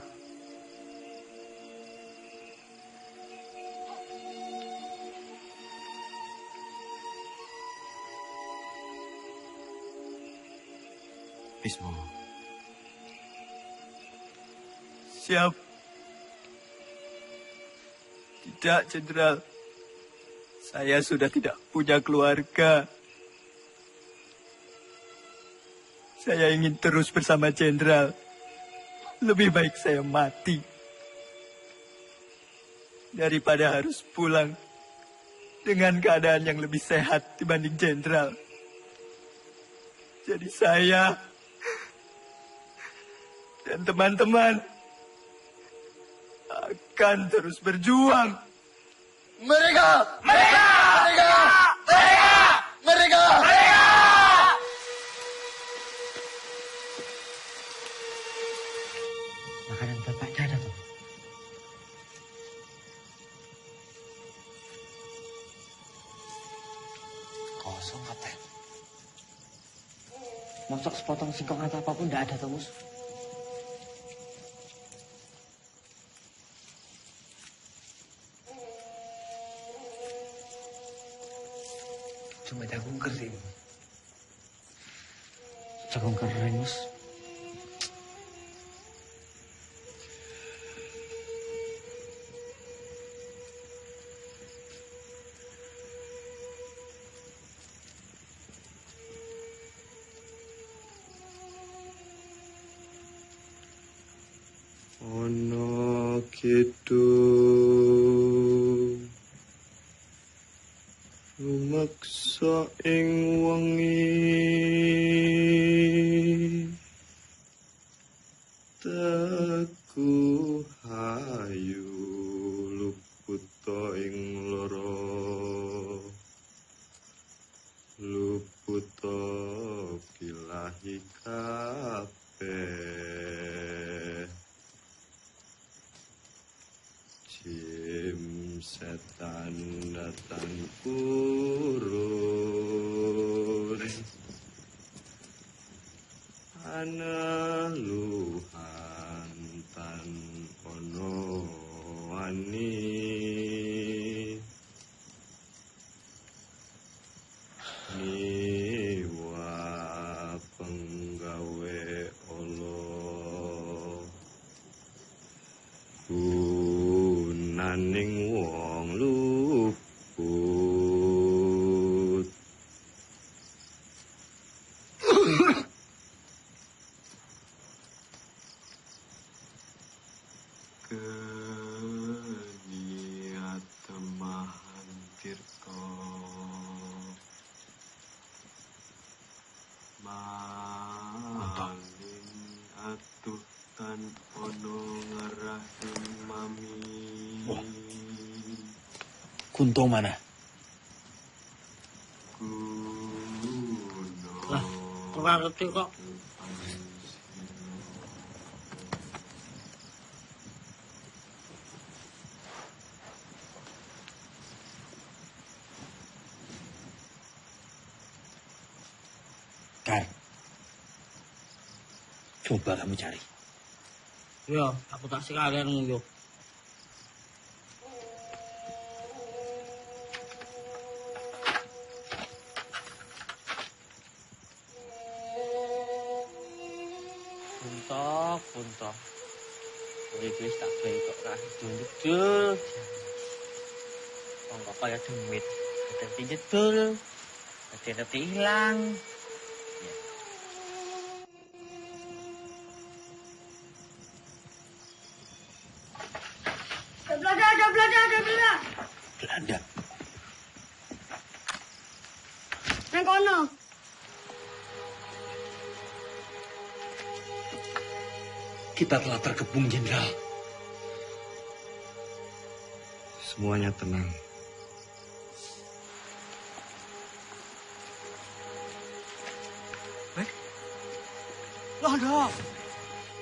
Bismo. Siap. Tidak, Jenderal. Saya sudah tidak punya keluarga. Saya ingin terus bersama Jenderal. Lebih baik saya mati daripada harus pulang dengan keadaan yang lebih sehat dibanding Jenderal. Jadi saya dan teman-teman akan terus berjuang. Mereka! Mereka! Mereka! Mereka! Mereka! Mereka! Makanan bapak ada tuh. Kosong, Kapten. Mosok sepotong singkong atau apapun tidak ada tuh, Mus. Cuma jagung kering. Jagung kering, Mus. Ono kidung rumeksa ing wengi teku hayu luputa ing loro luputa bilahi kabeh jim setan datang kurun ana luhan tan ono wani niwa penggawe Allah gunaning wong luput keniat temahan tirta maling atuh tan ono ngerahim mami Kunto mana? Lah, kurang ngerti kok. Kar, coba kamu cari. Ya, aku tak sekalian nguyuh. Punta. Iki wis tak gawe kok ra dul. Wong kok kaya demit. Dadi jedul. Dadi ilang. Ada Belanda. Belanda. Nang kono. Kita telah terkepung, Jenderal. semuanya tenang. Loh,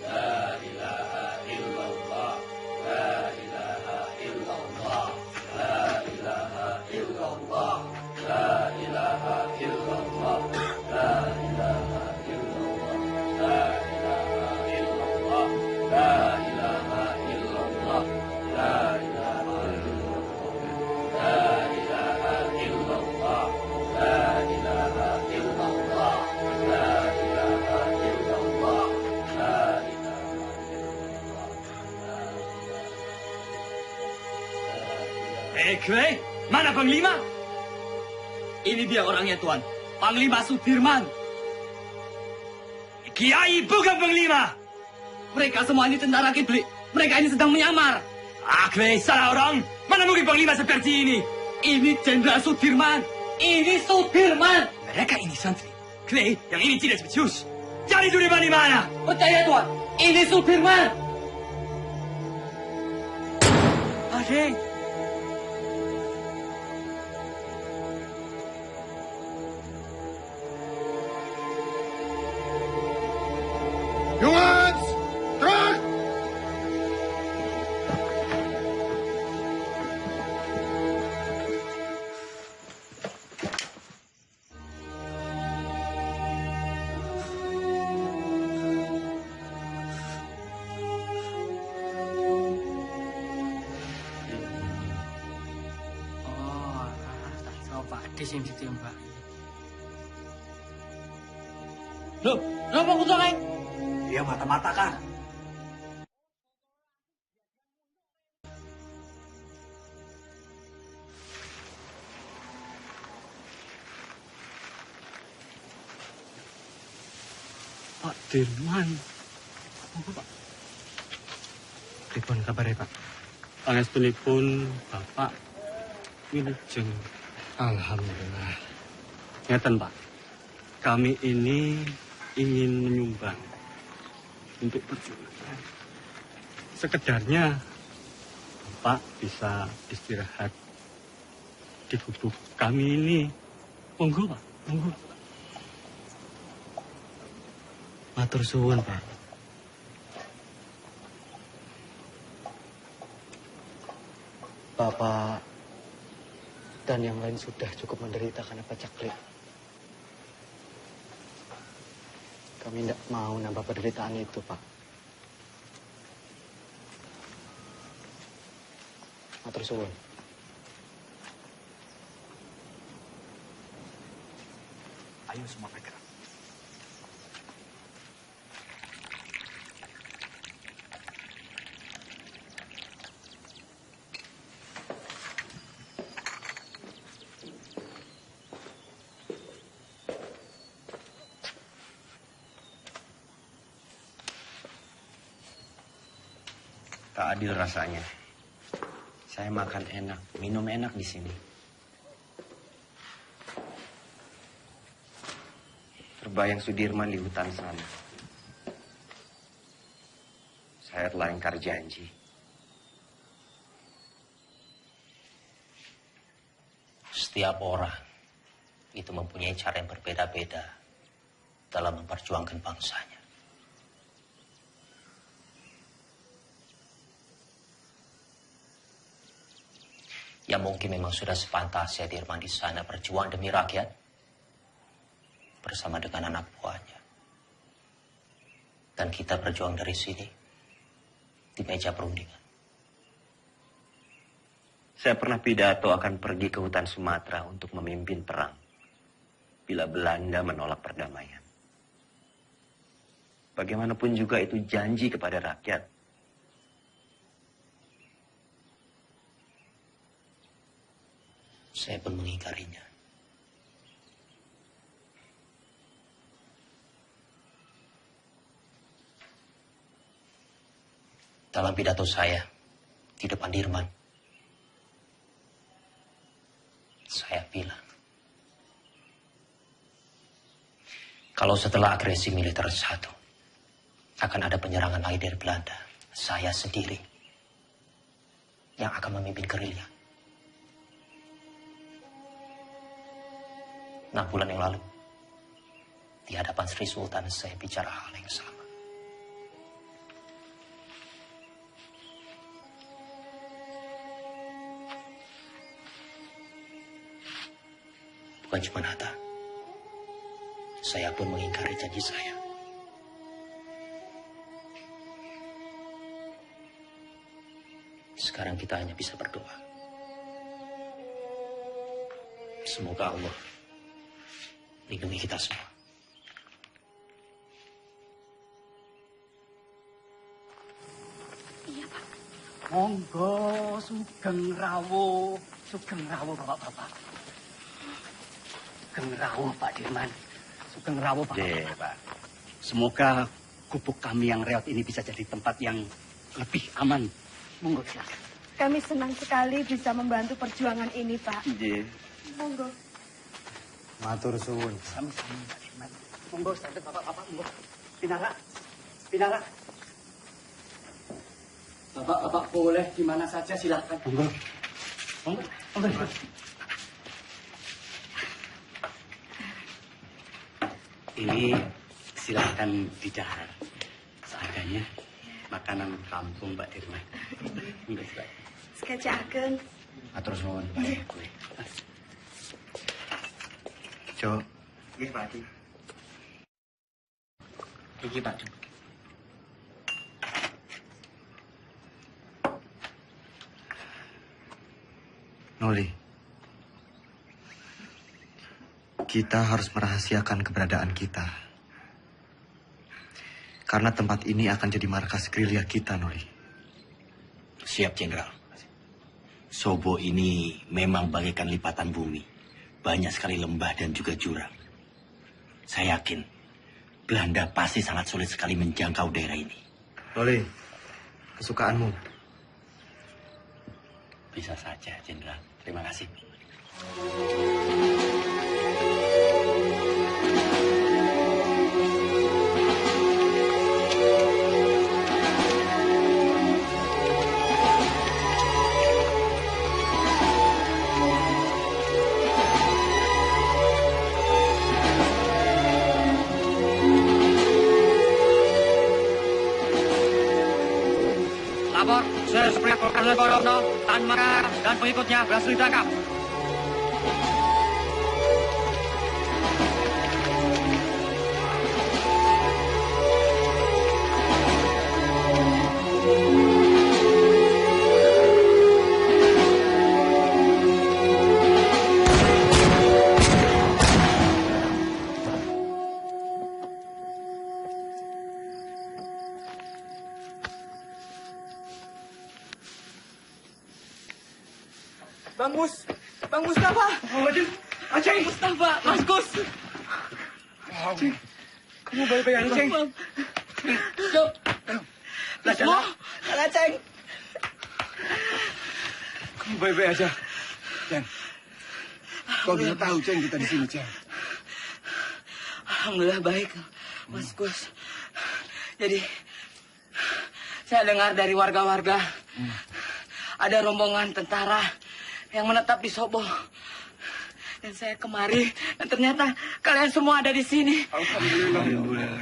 La ilaha illallah, la ilaha illallah, la ilaha illallah, la ilaha illallah, la ilaha illallah, la ilaha illallah, la ilaha illallah, la ilaha illallah, la ilaha illallah, la ilaha illallah, la ilaha illallah, la Kwei, mana Panglima? Ini dia orangnya, Tuan. Panglima Sudirman. Kiai bukan Panglima. Mereka semua ini tentara kiblik. Mereka ini sedang menyamar. Kwei, salah orang. Mana mungkin Panglima seperti ini? Ini Jenderal Sudirman. Ini Sudirman. Mereka ini santri. Kwei, yang ini tidak spesius. Cari Sudirman di mana? Percaya, Tuan. Ini Sudirman. Adek. Jongens, terug! Oh, tak coba di sini ditembak. Loh, kenapa kutuk kayak? Dia mata-mata kan? Pak Dirman. Apa, Pak? Pripun kabare, Pak? Pangestunipun Bapak wilujeng. Alhamdulillah. Ngeten, Pak. Kami ini ingin menyumbang untuk perjuangan. Sekedarnya Bapak bisa istirahat di gubuk kami ini. Monggo, Pak. Monggo. Matur suwun, Pak. Bapak dan yang lain sudah cukup menderita karena pacaklik. Kami tidak mau nambah penderitaan itu, Pak. Matur suwun. Ayo semua bergerak. Tak adil rasanya. Saya makan enak, minum enak di sini. Terbayang Sudirman di hutan sana. Saya telah ingkar janji. Setiap orang itu mempunyai cara yang berbeda-beda dalam memperjuangkan bangsanya. Ya mungkin memang sudah sepantasnya Dirman di sana berjuang demi rakyat bersama dengan anak buahnya. Dan kita berjuang dari sini di meja perundingan. Saya pernah pidato akan pergi ke hutan Sumatera untuk memimpin perang bila Belanda menolak perdamaian. Bagaimanapun juga itu janji kepada rakyat. Saya pun mengingkarinya. Dalam pidato saya di depan Dirman, saya bilang, kalau setelah agresi militer satu, akan ada penyerangan lain dari Belanda, saya sendiri yang akan memimpin gerilya. 6 bulan yang lalu, di hadapan Sri Sultan saya bicara hal yang sama. Bukan cuma Hatta, saya pun mengingkari janji saya. Sekarang kita hanya bisa berdoa. Semoga Allah lindungi kita semua. Iya, Pak. Monggo, sugeng rawuh Bapak-bapak. Sugeng rawuh Pak Dirman. Sugeng rawuh Pak. Pak. Semoga gubuk kami yang reot ini bisa jadi tempat yang lebih aman. Monggo silakan. Kami senang sekali bisa membantu perjuangan ini, Pak. Nggih. Monggo. Matur suwun. Sama-sama Pak Dirman. Monggo, santai Bapak-bapak, monggo. Pinara. Bapak-bapak boleh di mana saja silakan. Monggo. Ini silakan didahar. Seadanya makanan kampung Mbak Dirman. Monggo silakan. Sekecakaken. Matur suwun. Cok. Nggih, Pak Haji. Iki, Pak. Noli, kita harus merahasiakan keberadaan kita. Karena tempat ini akan jadi markas gerilya kita, Noli. Siap, Jenderal. Sobo ini memang bagaikan lipatan bumi. Banyak sekali lembah dan juga jurang. Saya yakin Belanda pasti sangat sulit sekali menjangkau daerah ini. Noli, kesukaanmu. Bisa saja, Jenderal. Terima kasih. Lapor, Surya Kolonel Korono, Tan Maka, dan pengikutnya berhasil ditangkap. Bang Mustafa. Aceng. Mustafa, Mas Gus. Aceng, kamu baik-baik aja, Aceng. Cuk. Semua, Kang Aceng. Kamu baik-baik aja. Ceng. Kau bisa tahu, Ceng, kita di sini, Ceng. Alhamdulillah baik, Mas Gus. Jadi, saya dengar dari warga-warga, ada rombongan tentara yang menetap di Sobo. Dan saya kemari, dan ternyata kalian semua ada di sini. Alhamdulillah.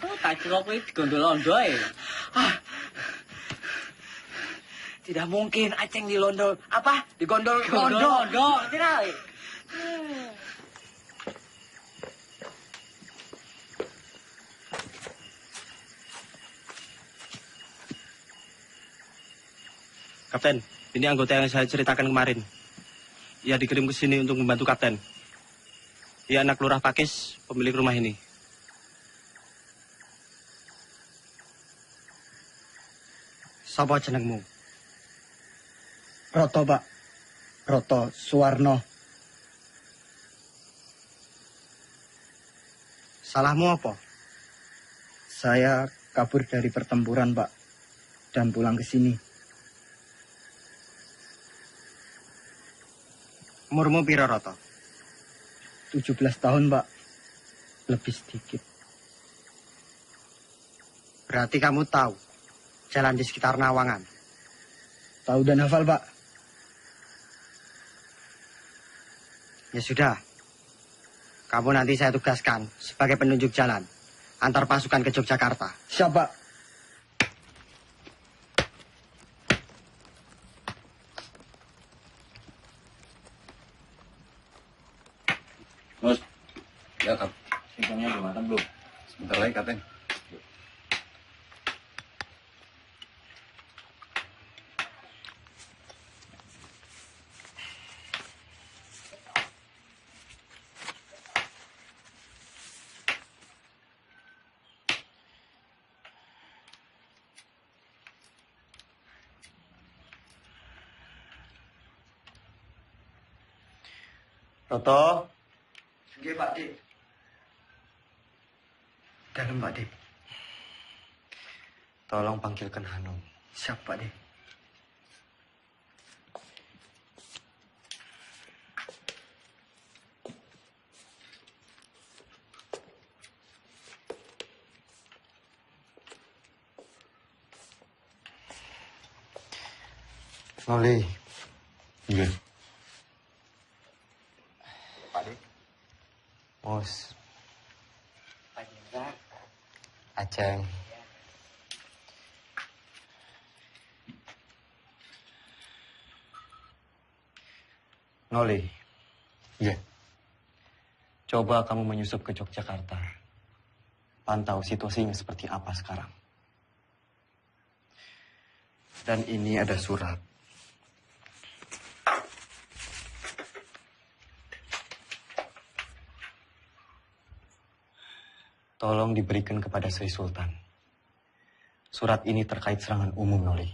Oh, tak kira aku digondol-ondol ya. Tidak mungkin Aceng dilondol. Apa? Digondol-gondol. Tidak. Kapten, ini anggota yang saya ceritakan kemarin. Ia dikirim ke sini untuk membantu Kapten. Ia anak Lurah Pakis, pemilik rumah ini. Sapa jenengmu? Roto, Pak. Roto Suwarno. Salahmu apa? Saya kabur dari pertempuran, Pak. Dan pulang ke sini. Umurmu piro, Roto? 17 tahun, Pak. Lebih sedikit. Berarti kamu tahu jalan di sekitar Nawangan? Tahu dan hafal, Pak. Ya sudah. Kamu nanti saya tugaskan sebagai penunjuk jalan antar pasukan ke Yogyakarta. Siap, Pak. Mus, ya Kap. Singkongnya udah matang belum? Sebentar lagi, Kapten. Roto. Nggih, Pak Dik. Dalam, Pak Dik. Tolong panggilkan Hanum. Siap, Pak Dik. Noli. Iya. Pak Dik. Mus. Aceng. Noli. Iya. Coba kamu menyusup ke Yogyakarta. Pantau situasinya seperti apa sekarang. Dan ini ada surat. Tolong diberikan kepada Sri Sultan. Surat ini terkait serangan umum, Noli.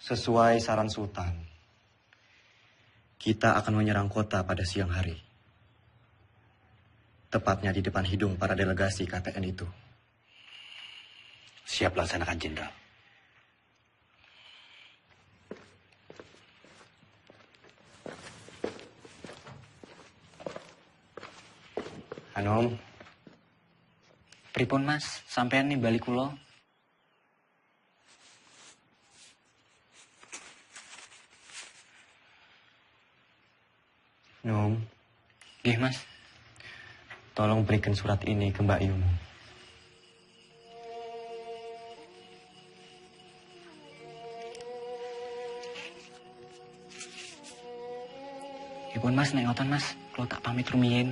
Sesuai saran Sultan, kita akan menyerang kota pada siang hari. Tepatnya di depan hidung para delegasi KTN itu. Siap laksanakan, Jenderal. Anom. Pripun Mas, sampean nih balik kula. Nom. Nggih, Mas. Tolong berikan surat ini ke Mbak Yumu. Ipun Mas, nek ngoten Mas, kula tak pamit rumiyin.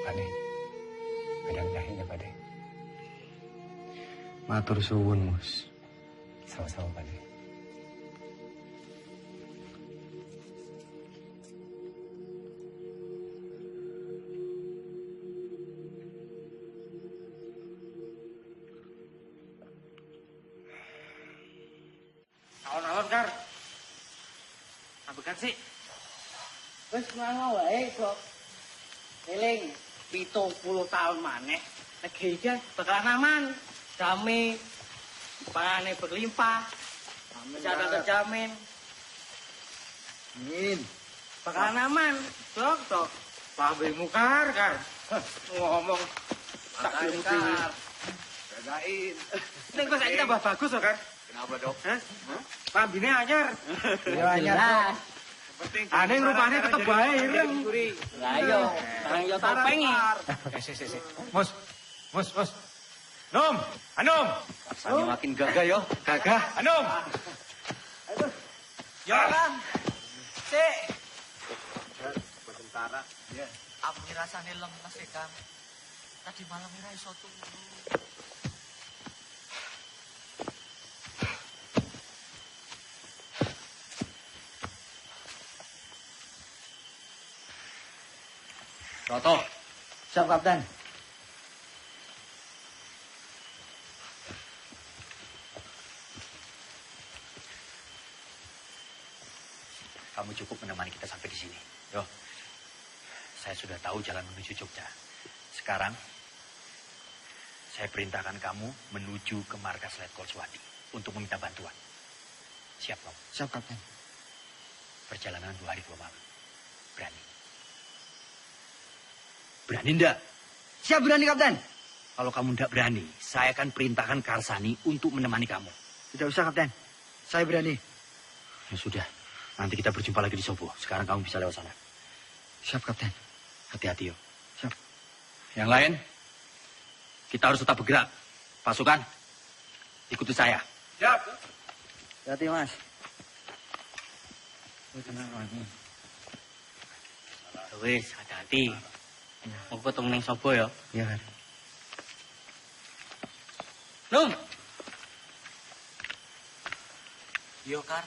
Pak De, ada dahinya Pak De. Matur suwun, Mus. Sama-sama Pak De. Alon-alon, Kar. Apa kan sih? Wes ngono wae kok. Eling 70 tahun maneh. Negeri iki bakalan aman, damai, panganane berlimpah, kesehatan terjamin. Amin. Bakalan aman, dok. Pambemu Kar. Ngomong tak Kar. Jagain. Nek kok saiki tambah bagus kok, Kar. Kenapa, Dok? Hah? Pambine anyar. Ya anyar. Aneh rupanya tetep bae ireng. Lah iya, barang yo topeng. Si. Mus. Nom, Anom. Rasanya makin gagah yo. Gagah, Anom. Jalan. Sik. Sementara. Ya. Aku rasane lemes ya, Kang. Tadi malam ora iso turu. Roto. Siap, Kapten. Kamu cukup menemani kita sampai di sini. Yo, saya sudah tahu jalan menuju Jogja. Sekarang, saya perintahkan kamu menuju ke markas Letkol Swati untuk meminta bantuan. Siap, Om? Siap, Kapten. Perjalanan 2 hari 2 malam. Berani? Berani ndak? Siap, berani, Kapten. Kalau kamu ndak berani, saya akan perintahkan Karsani untuk menemani kamu. Tidak usah, Kapten. Saya berani. Ya sudah, nanti kita berjumpa lagi di Sobo. Sekarang kamu bisa lewat sana. Siap, Kapten. Hati-hati, yo. Siap. Yang lain, kita harus tetap bergerak. Pasukan, ikuti saya. Siap. Hati, Mas. Wis, hati-hati. Mau ketemu ning Sobo ya? Iya, Kar. Num. Yo, Kar.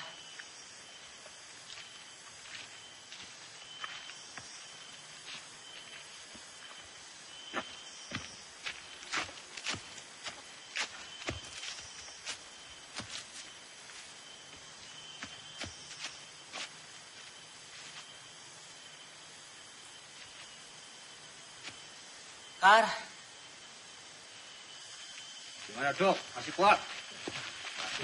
Kar. Gimana, Dok? Masih kuat?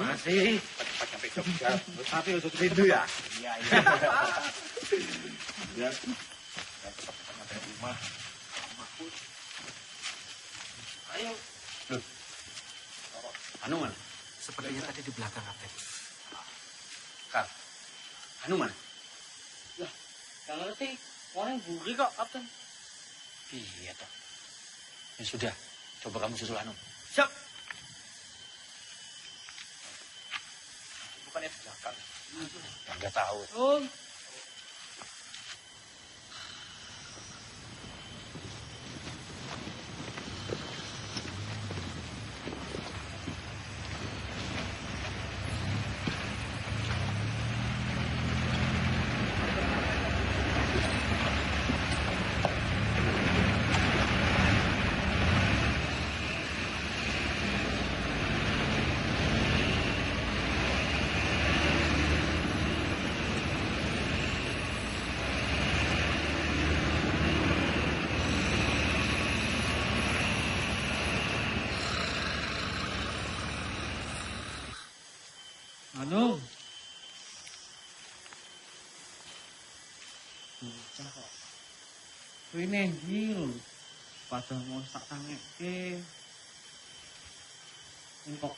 Masih. Cepat sampai Jogja. Tapi untuk pintu ya? Iya. Ya. Cepat sampai rumah. Ayo. Loh. Anu mana? Sepertinya tadi di belakang, Kapten. Kak, Anu mana? Lah, gak ngerti. Orang buri kok, Kapten. Iya, toh. Ya sudah, coba kamu susul Anu. Siap. Bukannya di belakang. Enggak tahu. Anu. Bocah kok. Kuwi ndi lho. Padahal mau tak tangekke. Kok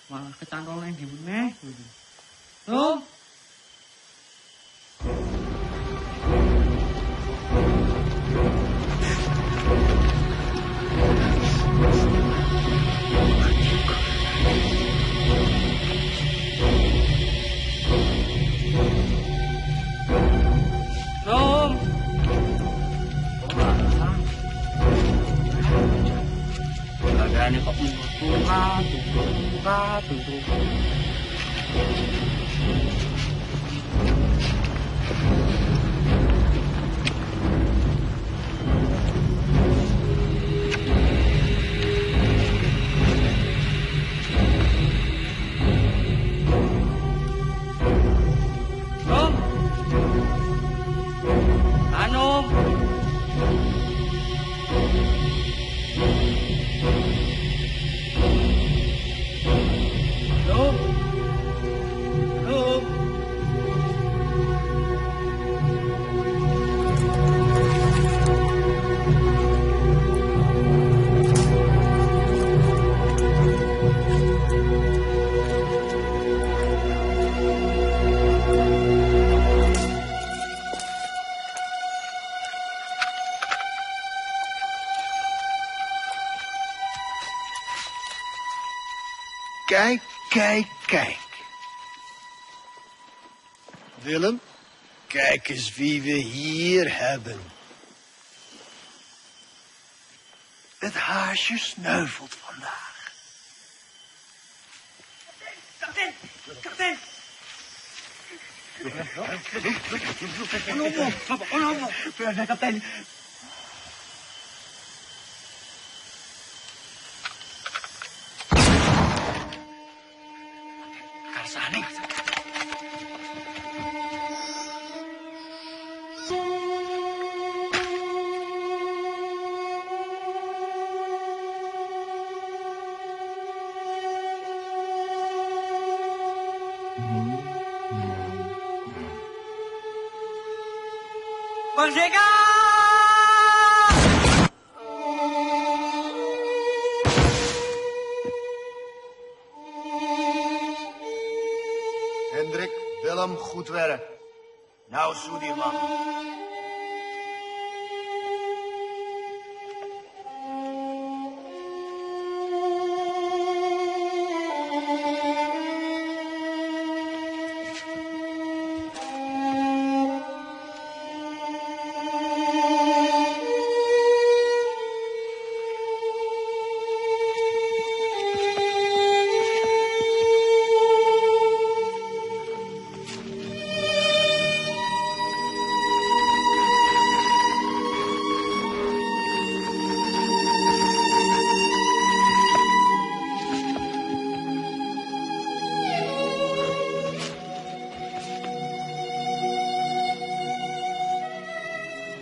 malah kecantol nang ndi meneh. Tuh. Rom. Keadaannya kok tunggu. Rom. Anu. Kijk. Willem, kijk eens wie we hier hebben. Het haasje sneuvelt vandaag. Kapten. Kapten. Karsani. Bang Jeka! Hendrik, Willem, goed werk. Nou, Soedirman.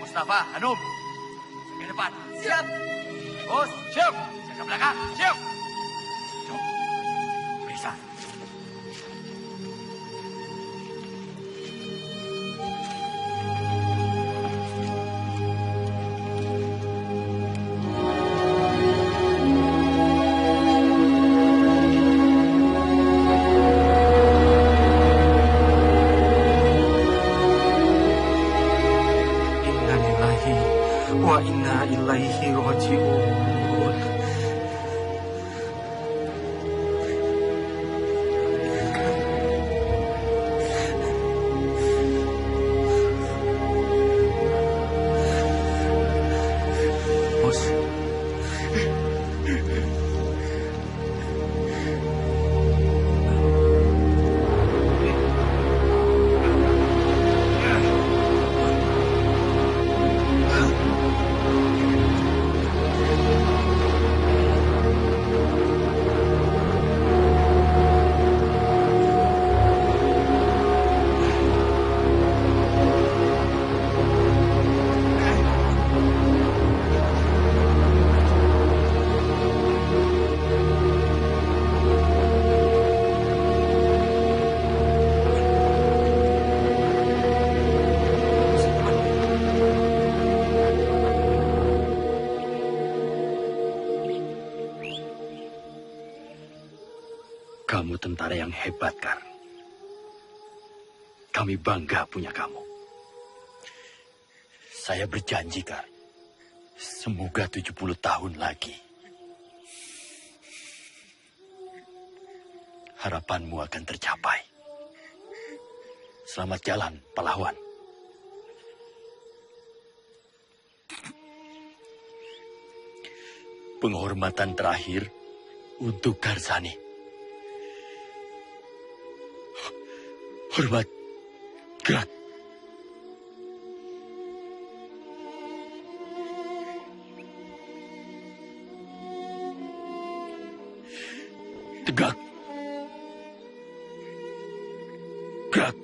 Mustafa, Hanum, ke depan. Siap. Bos, siap. Jaga belakang, siap. Jom, periksa. Wa inna ilaihi raji'un. Kamu tentara yang hebat, Kar. Kami bangga punya kamu. Saya berjanji, Kar. Semoga 70 tahun lagi. Harapanmu akan tercapai. Selamat jalan, pahlawan. Penghormatan terakhir untuk Karsani. Hormat, gerak. Tegak. Gerak.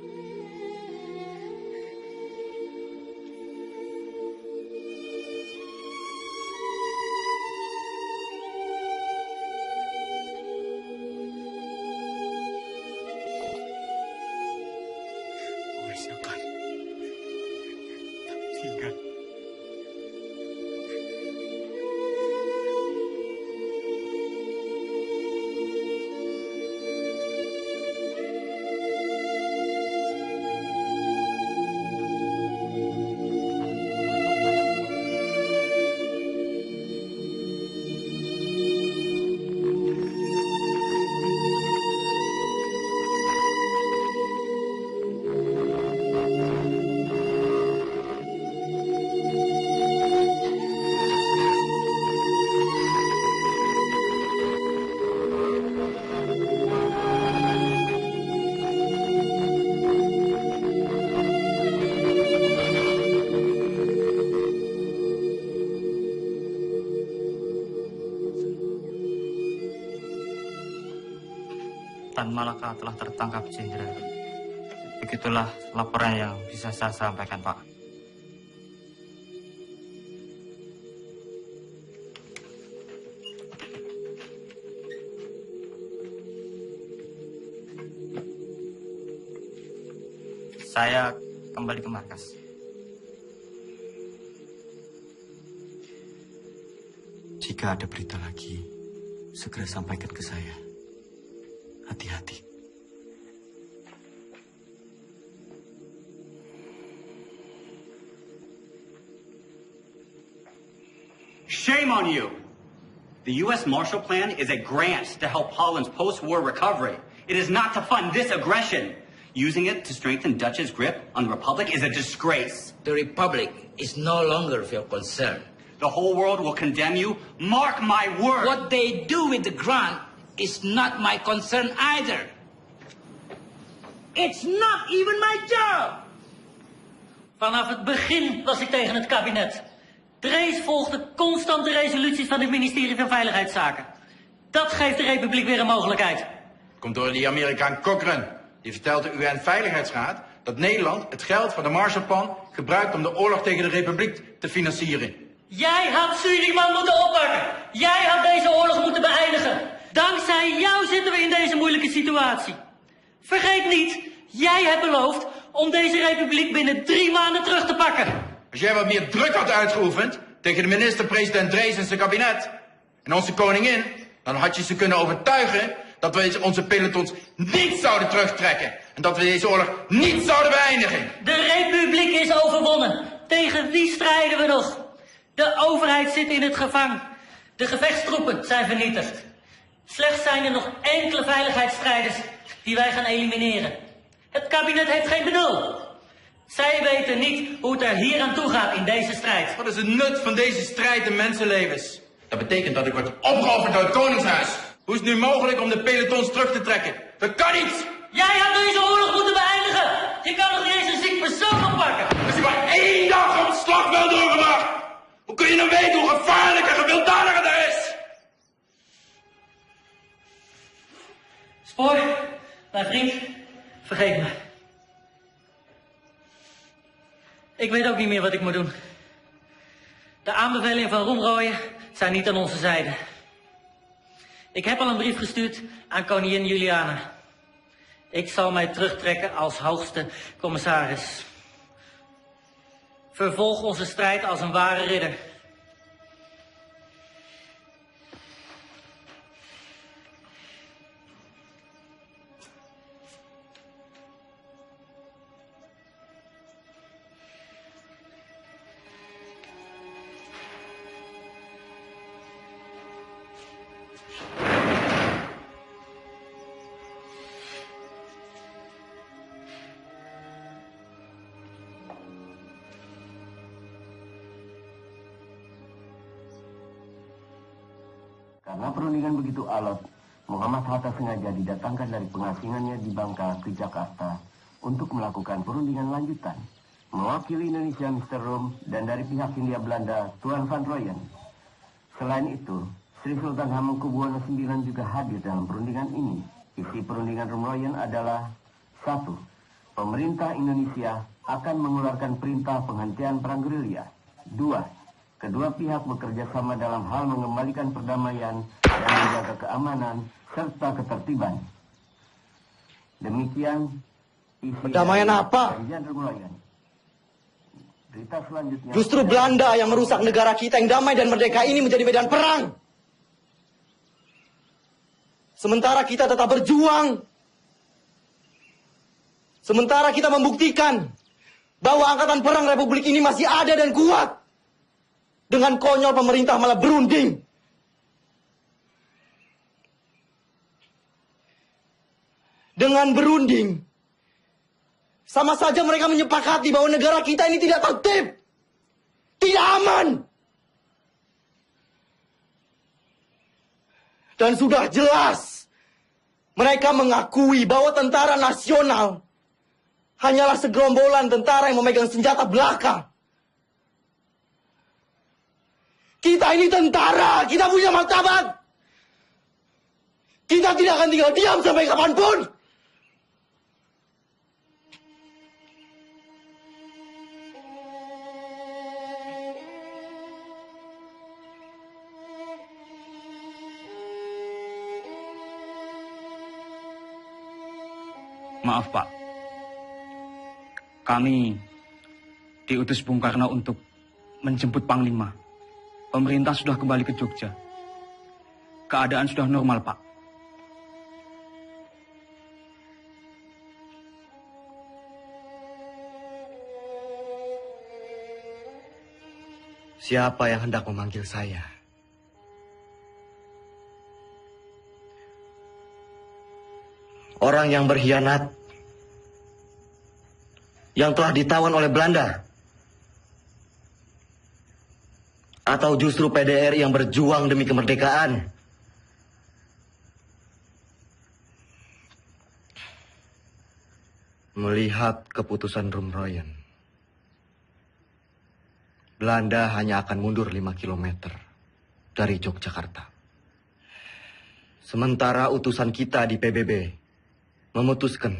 Tan Malaka telah tertangkap, Jenderal. Begitulah laporan yang bisa saya sampaikan, Pak. Saya kembali ke markas. Jika ada berita lagi, segera sampaikan ke saya. Hati-hati. Shame on you! The U.S. Marshall Plan is a grant to help Holland's post-war recovery. It is not to fund this aggression. Using it to strengthen Dutch's grip on the Republic is a disgrace. The Republic is no longer of your concern. The whole world will condemn you. Mark my word! What they do with the grant is not my concern either. It's not even my job! Vanaf het begin was ik tegen het kabinet. Drees volgde constant de resoluties van het ministerie van Veiligheidszaken. Dat geeft de Republiek weer een mogelijkheid. Komt door die Amerikaan Cochrane. Die vertelt de UN-veiligheidsraad dat Nederland het geld van de Marshallplan gebruikt om de oorlog tegen de Republiek te financieren. Jij had Suriname moeten oppakken. Jij had deze oorlog moeten beëindigen. Dankzij jou zitten we in deze moeilijke situatie. Vergeet niet, jij hebt beloofd om deze republiek binnen 3 maanden terug te pakken. Als jij wat meer druk had uitgeoefend tegen de minister-president Drees en zijn kabinet en onze koningin, dan had je ze kunnen overtuigen dat we onze pelotons niet zouden terugtrekken en dat we deze oorlog niet zouden beëindigen. De republiek is overwonnen. Tegen wie strijden we nog? De overheid zit in het gevangen. De gevechtstroepen zijn vernietigd. Slechts zijn er nog enkele veiligheidsstrijders die wij gaan elimineren. Het kabinet heeft geen benul. Zij weten niet hoe het er hier aan toe gaat in deze strijd. Wat is het nut van deze strijd in mensenlevens? Dat betekent dat ik word opgeofferd door het Koningshuis. Hoe is het nu mogelijk om de pelotons terug te trekken? Dat kan niet! Jij had deze oorlog moeten beëindigen! Je kan nog niet eens een ziek persoon oppakken! Als je maar 1 dag op het slagveld doorgebracht! Hoe kun je dan weten hoe gevaarlijk en gewelddadig het is? Spoor, mijn vriend, vergeet me. Ik weet ook niet meer wat ik moet doen. De aanbevelingen van Roemrooyen zijn niet aan onze zijde. Ik heb al een brief gestuurd aan koningin Juliana. Ik zal mij terugtrekken als hoogste commissaris. Vervolg onze strijd als een ware ridder. Karena perundingan begitu alot, Muhammad Hatta sengaja didatangkan dari pengasingannya di Bangka ke Jakarta untuk melakukan perundingan lanjutan. Mewakili Indonesia Mr. Rom dan dari pihak Hindia Belanda Tuan Van Rooyen. Selain itu, Sri Sultan Hamengkubuwono IX juga hadir dalam perundingan ini. Isi perundingan Rom Rooyen adalah 1. Pemerintah Indonesia akan mengeluarkan perintah penghentian perang gerilya. 2. Kedua pihak bekerja sama dalam hal mengembalikan perdamaian dan menjaga keamanan serta ketertiban. Demikian isi perdamaian apa? Perjanjian Rom Rooyen. Berita selanjutnya. Justru Belanda yang merusak negara kita yang damai dan merdeka ini menjadi medan perang. Sementara kita tetap berjuang. Sementara kita membuktikan bahwa angkatan perang Republik ini masih ada dan kuat. Dengan konyol pemerintah malah berunding. Dengan berunding, sama saja mereka menyepakati bahwa negara kita ini tidak tertib. Tidak aman. Dan sudah jelas, mereka mengakui bahwa tentara nasional hanyalah segerombolan tentara yang memegang senjata belaka. Kita ini tentara, kita punya martabat. Kita tidak akan tinggal diam sampai kapanpun. Maaf, Pak. Kami diutus Bung Karno untuk menjemput Panglima. Pemerintah sudah kembali ke Jogja. Keadaan sudah normal, Pak. Siapa yang hendak memanggil saya? Orang yang berkhianat, yang telah ditawan oleh Belanda, atau justru PDRI yang berjuang demi kemerdekaan? Melihat keputusan Rom Rooyen, Belanda hanya akan mundur 5 km dari Yogyakarta. Sementara utusan kita di PBB memutuskan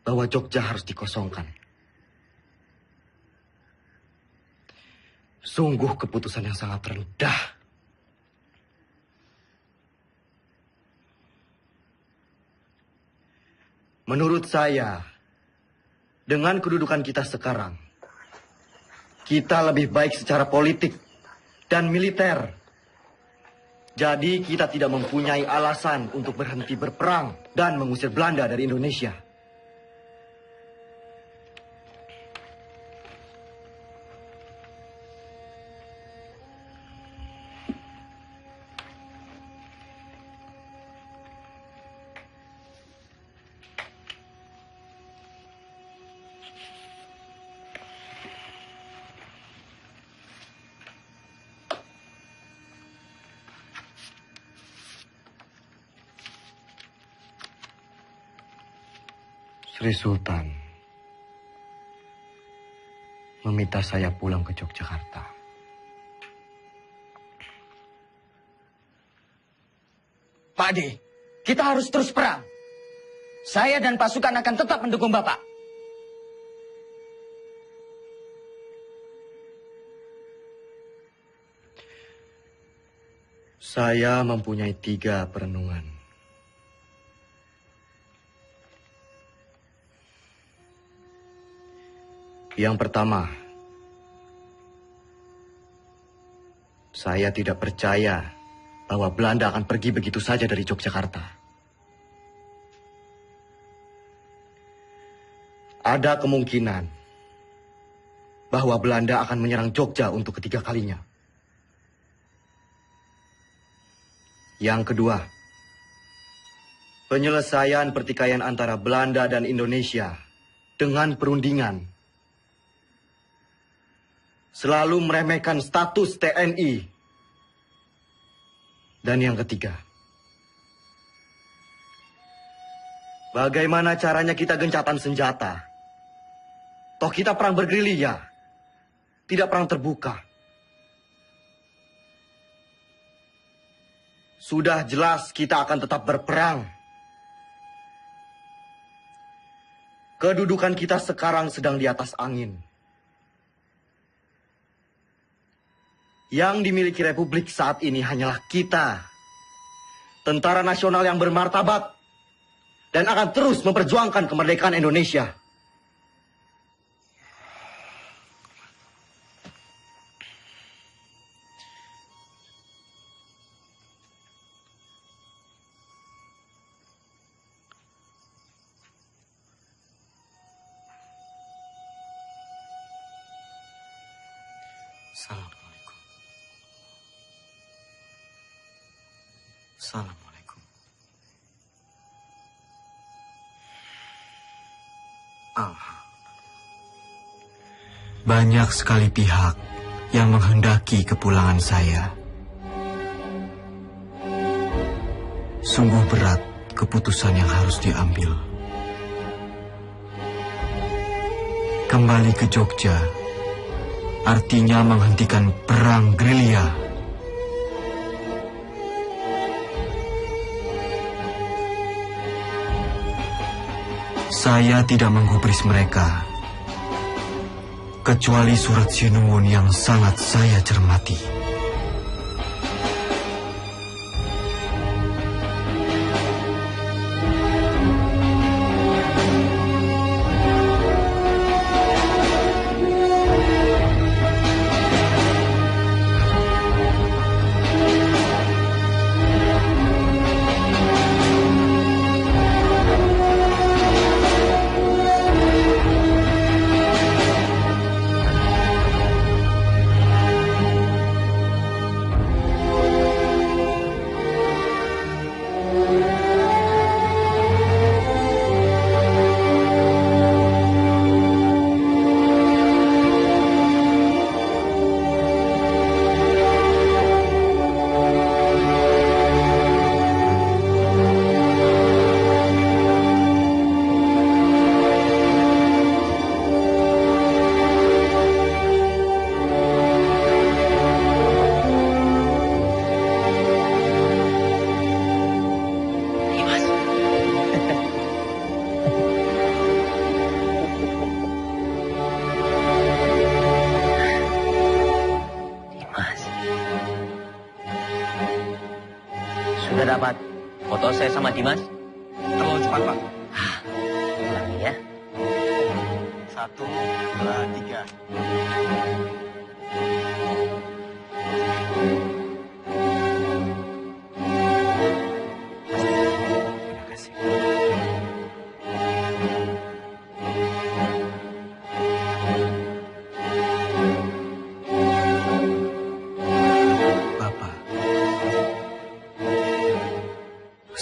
bahwa Jogja harus dikosongkan. Sungguh keputusan yang sangat rendah. Menurut saya, dengan kedudukan kita sekarang, kita lebih baik secara politik dan militer. Jadi kita tidak mempunyai alasan untuk berhenti berperang dan mengusir Belanda dari Indonesia. Sri Sultan meminta saya pulang ke Yogyakarta. Pak De, kita harus terus perang. Saya dan pasukan akan tetap mendukung Bapak. Saya mempunyai 3 perenungan. Yang pertama, saya tidak percaya bahwa Belanda akan pergi begitu saja dari Yogyakarta. Ada kemungkinan bahwa Belanda akan menyerang Jogja untuk ketiga kalinya. Yang kedua, penyelesaian pertikaian antara Belanda dan Indonesia dengan perundingan selalu meremehkan status TNI Dan yang ketiga, bagaimana caranya kita gencatan senjata? Toh kita perang bergerilya, tidak perang terbuka. Sudah jelas kita akan tetap berperang. Kedudukan kita sekarang sedang di atas angin. Yang dimiliki Republik saat ini hanyalah kita, tentara nasional yang bermartabat, dan akan terus memperjuangkan kemerdekaan Indonesia. Assalamualaikum. Assalamualaikum. Banyak sekali pihak yang menghendaki kepulangan saya. Sungguh berat keputusan yang harus diambil. Kembali ke Jogja artinya menghentikan perang gerilya. Saya tidak menggubris mereka, kecuali surat Sinuwun yang sangat saya cermati. Sudah dapat foto saya sama Dimas? Terlalu cepat, Pak. Ulangi ya. 1, 2, 3.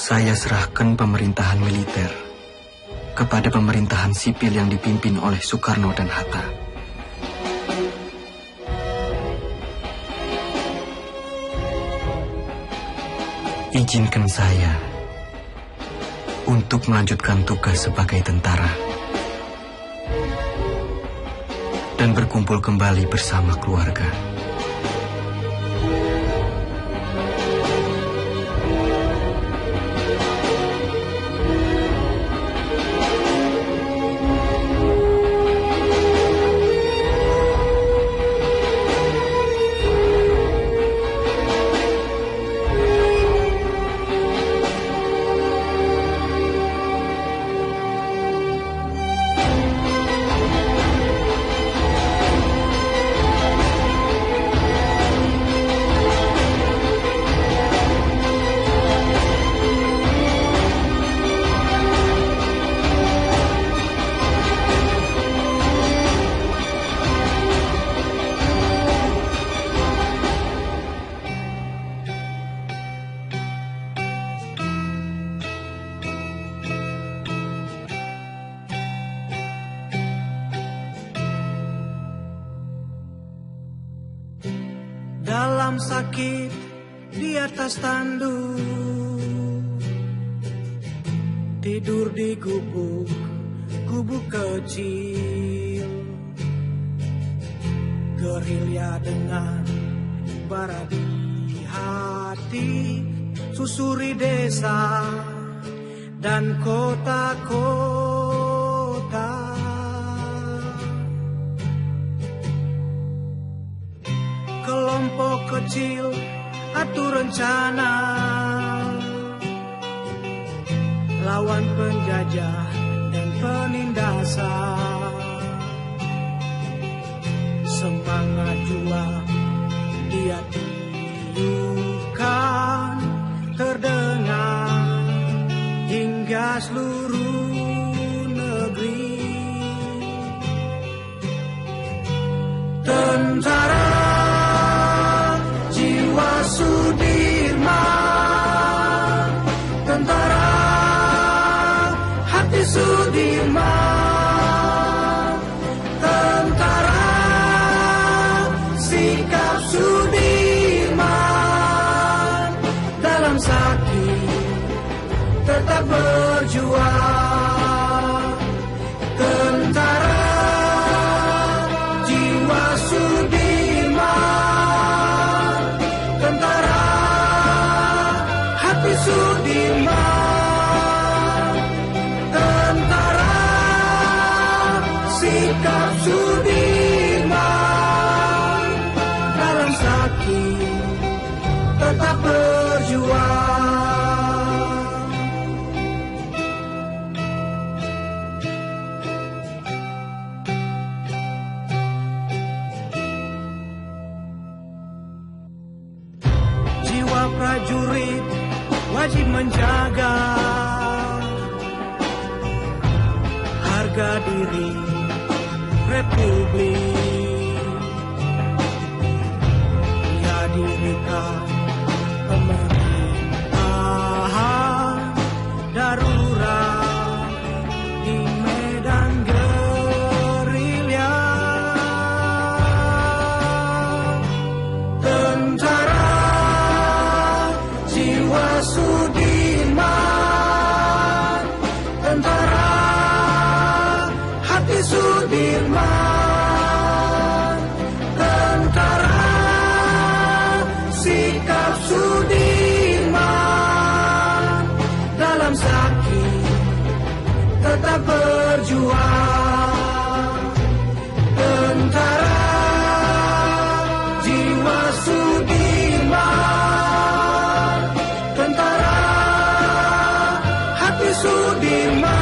Saya serahkan pemerintahan militer kepada pemerintahan sipil yang dipimpin oleh Soekarno dan Hatta. Izinkan saya untuk melanjutkan tugas sebagai tentara dan berkumpul kembali bersama keluarga. Dalam sakit di atas tanduk, tidur di gubuk kecil, gerilya dengan bara di hati, susuri desa dan kota-kota. Kelompok kecil atur rencana, lawan penjajah dan penindasan. Semangat juang dia tiupkan, terdengar hingga seluruh negeri. Tentara jiwa Sudirman, tentara hati Sudirman, tentara sikap Sudirman, dalam sakit tetap berjuang. Tentara jiwa Sudirman, tentara hati Sudirman, tentara sikap Sudirman, dalam sakit tetap berjuang. Jiwa prajurit wajib menjaga harga diri Republik. Ia dirikan pemerintahan darurat di medan gerilya. Tentara jiwa Sudirman, tentara hati Sudirman, tentara sikap Sudirman, dalam sakit tetap berjuang. Tentara jiwa Sudirman, tentara hati Sudirman,